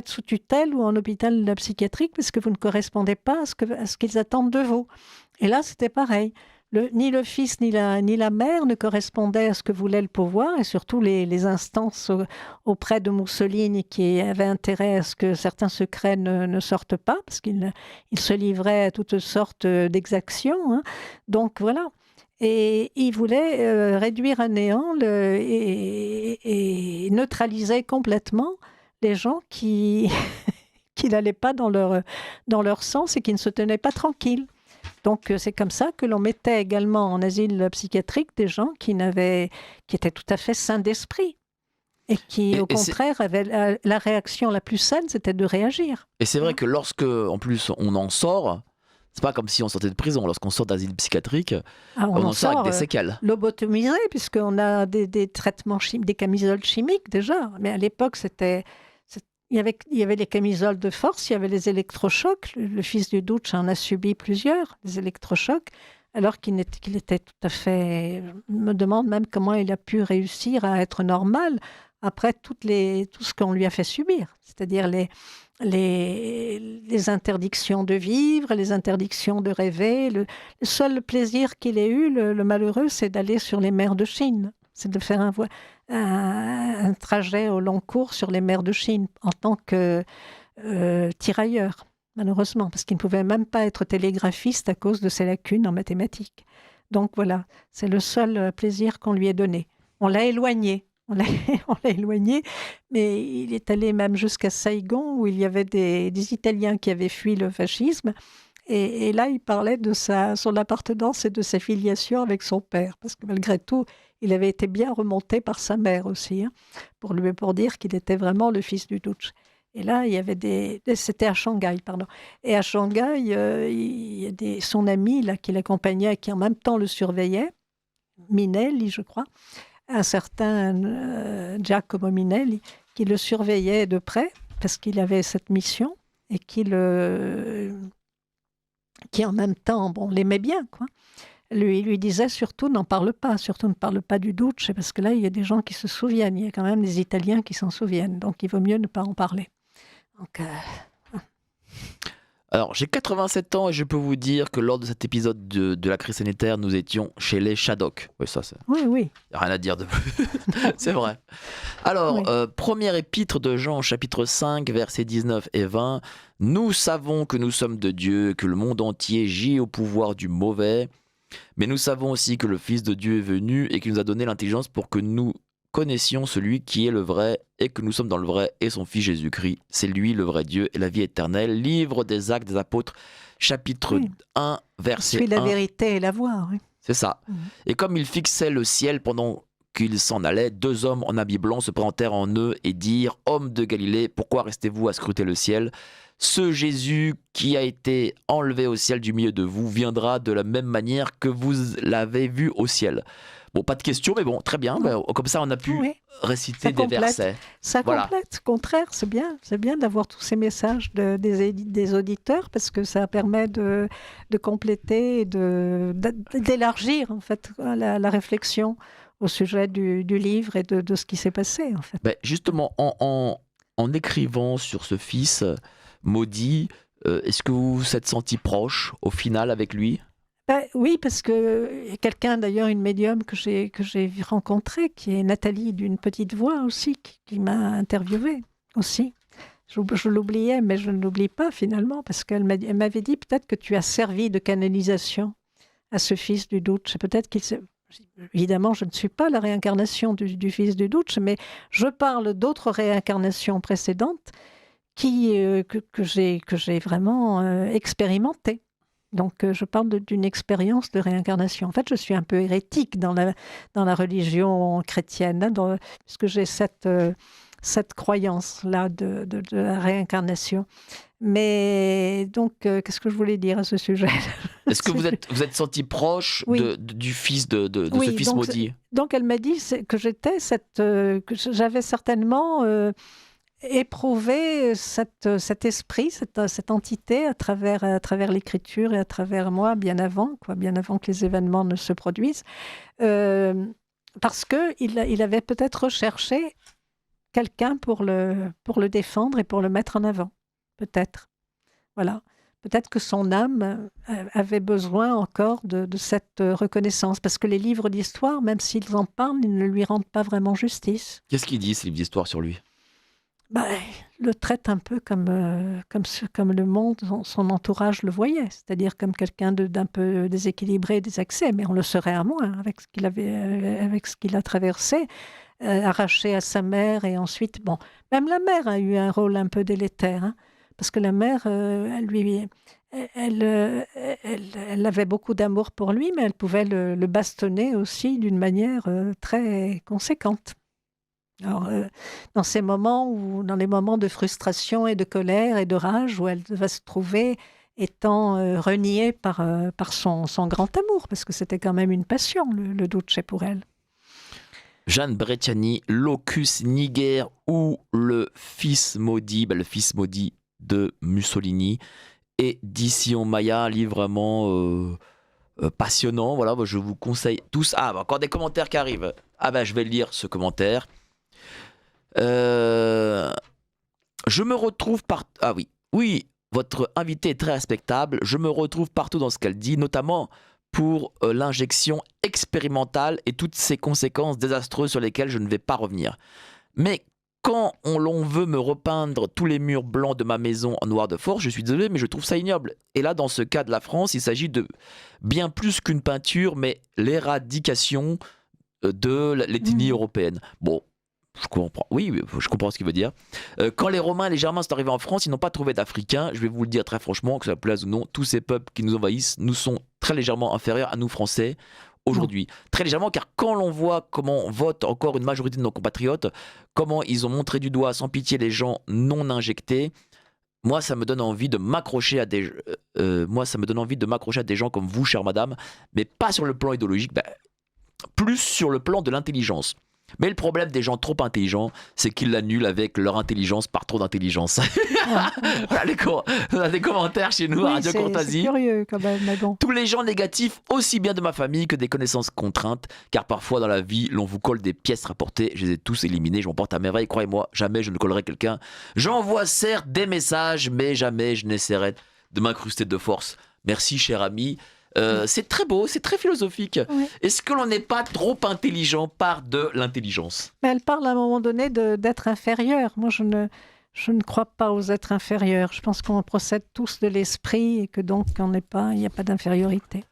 sous tutelle ou en hôpital psychiatrique parce que vous ne correspondez pas à ce qu'ils attendent de vous. Et là, c'était pareil. Ni le fils ni la mère ne correspondaient à ce que voulait le pouvoir, et surtout les instances auprès de Mussolini qui avaient intérêt à ce que certains secrets ne sortent pas, parce qu'il se livrait à toutes sortes d'exactions. Hein. Donc voilà. Et il voulait réduire à néant et neutraliser complètement les gens qui n'allaient pas dans leur sens et qui ne se tenaient pas tranquilles. Donc, c'est comme ça que l'on mettait également en asile psychiatrique des gens qui étaient tout à fait sains d'esprit et qui, au contraire, avaient la réaction la plus saine, c'était de réagir. Et c'est vrai que lorsque, en plus, on en sort, c'est pas comme si on sortait de prison. Lorsqu'on sort d'asile psychiatrique, on en sort avec des séquelles. Lobotomisé, puisqu'on a des traitements chimiques, des camisoles chimiques déjà. Mais à l'époque, il y avait les camisoles de force, il y avait les électrochocs. Le fils du Dutch en a subi plusieurs, des électrochocs, alors qu'il était tout à fait... Je me demande même comment il a pu réussir à être normal après tout ce qu'on lui a fait subir. C'est-à-dire les interdictions de vivre, les interdictions de rêver. Le seul plaisir qu'il ait eu, le malheureux, c'est d'aller sur les mers de Chine. C'est de faire un trajet au long cours sur les mers de Chine en tant que tirailleur, malheureusement, parce qu'il ne pouvait même pas être télégraphiste à cause de ses lacunes en mathématiques. Donc voilà, c'est le seul plaisir qu'on lui ait donné. On l'a éloigné, mais il est allé même jusqu'à Saigon, où il y avait des Italiens qui avaient fui le fascisme. Et là, il parlait de son appartenance et de sa filiation avec son père, parce que malgré tout, il avait été bien remonté par sa mère aussi, hein, pour dire qu'il était vraiment le fils du Dutch. Et là, il y avait c'était à Shanghai, pardon. Et à Shanghai, il y a son ami là, qui l'accompagnait, qui en même temps le surveillait, Minelli, je crois, un certain Giacomo Minelli, qui le surveillait de près, parce qu'il avait cette mission, et qui en même temps, l'aimait bien, quoi. Lui disait surtout ne parle pas du Duce, parce que là, il y a des gens qui se souviennent, il y a quand même des Italiens qui s'en souviennent, donc il vaut mieux ne pas en parler. Donc, Alors, j'ai 87 ans et je peux vous dire que lors de cet épisode de la crise sanitaire, nous étions chez les Shadocks. Oui, ça, c'est... Oui. Il n'y a rien à dire de plus. C'est vrai. Alors, Oui. première épître de Jean, chapitre 5, versets 19 et 20. Nous savons que nous sommes de Dieu, que le monde entier gît au pouvoir du mauvais. Mais nous savons aussi que le Fils de Dieu est venu et qu'il nous a donné l'intelligence pour que nous connaissions celui qui est le vrai et que nous sommes dans le vrai et son Fils Jésus-Christ. C'est lui le vrai Dieu et la vie éternelle. Livre des Actes des Apôtres, chapitre 1, verset 1. Je suis la vérité et la voie, oui. C'est ça. Et comme il fixait le ciel pendant qu'il s'en allait, 2 hommes en habit blanc se présentèrent en eux et dirent « Hommes de Galilée, pourquoi restez-vous à scruter le ciel ? Ce Jésus qui a été enlevé au ciel du milieu de vous viendra de la même manière que vous l'avez vu au ciel. » Bon, pas de questions, mais bon, très bien. Comme ça, on a pu réciter des versets. Ça complète, au contraire, c'est bien d'avoir tous ces messages des auditeurs, parce que ça permet de compléter et d'élargir en fait la réflexion au sujet du livre et de ce qui s'est passé, en fait. Justement, en écrivant sur ce fils maudit, est-ce que vous vous êtes senti proche au final avec lui ? Oui, parce que quelqu'un, d'ailleurs, une médium que j'ai rencontrée, qui est Nathalie d'une petite voix aussi, qui m'a interviewée aussi. Je l'oubliais, mais je ne l'oublie pas finalement, parce qu'elle m'avait dit peut-être que tu as servi de canalisation à ce fils du Duce. Peut-être évidemment, je ne suis pas la réincarnation du fils du Duce, mais je parle d'autres réincarnations précédentes que j'ai vraiment expérimentées. Donc, je parle d'une expérience de réincarnation. En fait, je suis un peu hérétique dans la religion chrétienne, hein, puisque j'ai cette croyance-là de la réincarnation. Mais donc, qu'est-ce que je voulais dire à ce sujet ? Est-ce que vous êtes senti proche du fils de ce fils maudit ? Donc, elle m'a dit que que j'avais certainement éprouvé cet esprit, cette entité à travers l'écriture et à travers moi, bien avant que les événements ne se produisent, parce qu'il avait peut-être recherché quelqu'un pour le défendre et pour le mettre en avant, peut-être. Voilà. Peut-être que son âme avait besoin encore de cette reconnaissance, parce que les livres d'histoire, même s'ils en parlent, ils ne lui rendent pas vraiment justice. Qu'est-ce qu'ils disent, ces livres d'histoire, sur lui ? Le traite un peu comme le monde, son entourage le voyait, c'est-à-dire comme quelqu'un d'un peu déséquilibré, désaxé, mais on le serait à moins avec ce qu'il a traversé, arraché à sa mère, et ensuite, même la mère a eu un rôle un peu délétère, hein, parce que la mère, elle avait beaucoup d'amour pour lui, mais elle pouvait le bastonner aussi d'une manière très conséquente. Alors, dans les moments de frustration et de colère et de rage, où elle va se trouver étant reniée par son grand amour, parce que c'était quand même une passion, le Duce, pour elle. Jeanne Brecciani, Locus Niger, ou le fils maudit, le fils maudit de Mussolini, édition Maya, un livre vraiment passionnant. Voilà, je vous conseille tous. Encore des commentaires qui arrivent. Je vais lire ce commentaire. Je me retrouve oui, votre invité est très respectable. Je me retrouve partout dans ce qu'elle dit, notamment pour l'injection expérimentale et toutes ses conséquences désastreuses sur lesquelles je ne vais pas revenir. Mais quand l'on veut me repeindre tous les murs blancs de ma maison en noir de force, je suis désolé, mais je trouve ça ignoble. Et là, dans ce cas de la France, il s'agit de bien plus qu'une peinture, mais l'éradication de l'ethnie européenne. Bon. Je comprends. Oui, je comprends ce qu'il veut dire. Quand les Romains et les Germains sont arrivés en France, ils n'ont pas trouvé d'Africains. Je vais vous le dire très franchement, que ça plaise ou non, tous ces peuples qui nous envahissent nous sont très légèrement inférieurs à nous Français aujourd'hui. Très légèrement, car quand l'on voit comment vote encore une majorité de nos compatriotes, comment ils ont montré du doigt sans pitié les gens non injectés, moi ça me donne envie de m'accrocher à des gens comme vous, chère madame, mais pas sur le plan idéologique. plus sur le plan de l'intelligence. Mais le problème des gens trop intelligents, c'est qu'ils l'annulent avec leur intelligence par trop d'intelligence. On a des commentaires chez nous à Radio Courtoisie. C'est curieux quand même, mais bon. Tous les gens négatifs, aussi bien de ma famille que des connaissances contraintes, car parfois dans la vie, l'on vous colle des pièces rapportées. Je les ai tous éliminés, je m'en porte à merveille. Croyez-moi, jamais je ne collerai quelqu'un. J'envoie certes des messages, mais jamais je n'essaierai de m'incruster de force. Merci, cher ami. C'est très beau, c'est très philosophique. Oui. Est-ce que l'on n'est pas trop intelligent par de l'intelligence ? Mais elle parle à un moment donné d'être inférieur. Moi, je ne crois pas aux êtres inférieurs. Je pense qu'on procède tous de l'esprit et que donc il n'y a pas d'infériorité.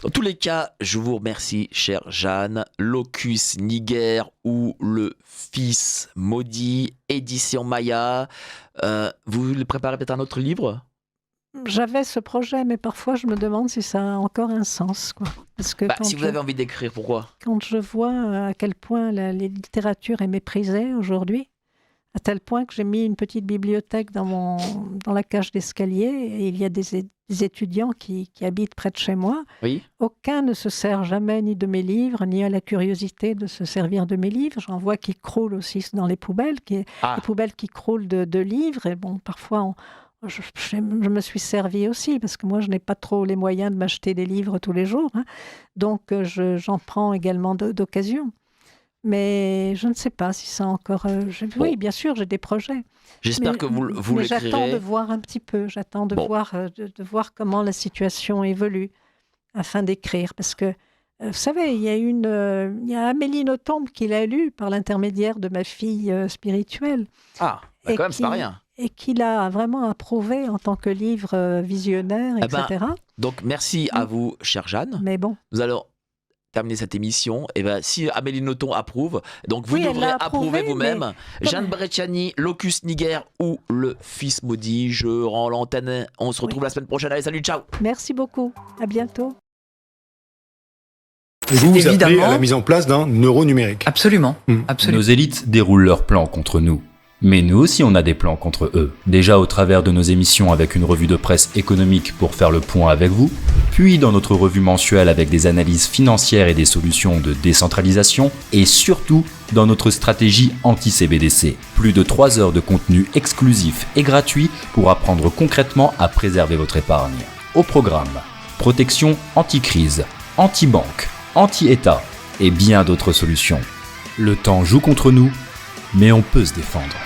Dans tous les cas, je vous remercie, chère Jeanne. Locus Niger ou le Fils maudit, édition Maya. Vous préparez peut-être un autre livre ? J'avais ce projet, mais parfois je me demande si ça a encore un sens, quoi. Parce que si vous avez envie d'écrire, pourquoi ? Quand je vois à quel point la littérature est méprisée aujourd'hui, à tel point que j'ai mis une petite bibliothèque dans la cage d'escalier, et il y a des étudiants qui habitent près de chez moi. Oui. Aucun ne se sert jamais ni de mes livres, ni à la curiosité de se servir de mes livres. J'en vois qui croulent aussi dans les poubelles, les poubelles qui croulent de livres, et bon, parfois je me suis servi aussi, parce que moi, je n'ai pas trop les moyens de m'acheter des livres tous les jours. Hein. Donc, j'en prends également d'occasion. Mais je ne sais pas si ça encore... Oui, bien sûr, j'ai des projets. J'espère que vous l'écrirez. J'attends de voir un petit peu. J'attends de voir comment la situation évolue afin d'écrire. Parce que, vous savez, il y a Amélie Nothomb qui l'a lu par l'intermédiaire de ma fille spirituelle. Ah, quand même, c'est pas rien. Et qu'il a vraiment approuvé en tant que livre visionnaire, etc. Donc, merci à vous, chère Jeanne. Mais bon. Nous allons terminer cette émission. Et si Amélie Nothomb approuve, donc vous devrez approuver vous-même. Jeanne Brecciani, Locus Niger ou le Fils maudit. Je rends l'antenne. On se retrouve la semaine prochaine. Allez, salut, ciao. Merci beaucoup. À bientôt. Et vous appelez à la mise en place d'un euro numérique. Absolument. Absolument. Nos élites déroulent leurs plans contre nous. Mais nous aussi on a des plans contre eux. Déjà au travers de nos émissions avec une revue de presse économique pour faire le point avec vous, puis dans notre revue mensuelle avec des analyses financières et des solutions de décentralisation, et surtout dans notre stratégie anti-CBDC. Plus de 3 heures de contenu exclusif et gratuit pour apprendre concrètement à préserver votre épargne. Au programme, protection anti-crise, anti-banque, anti-État et bien d'autres solutions. Le temps joue contre nous, mais on peut se défendre.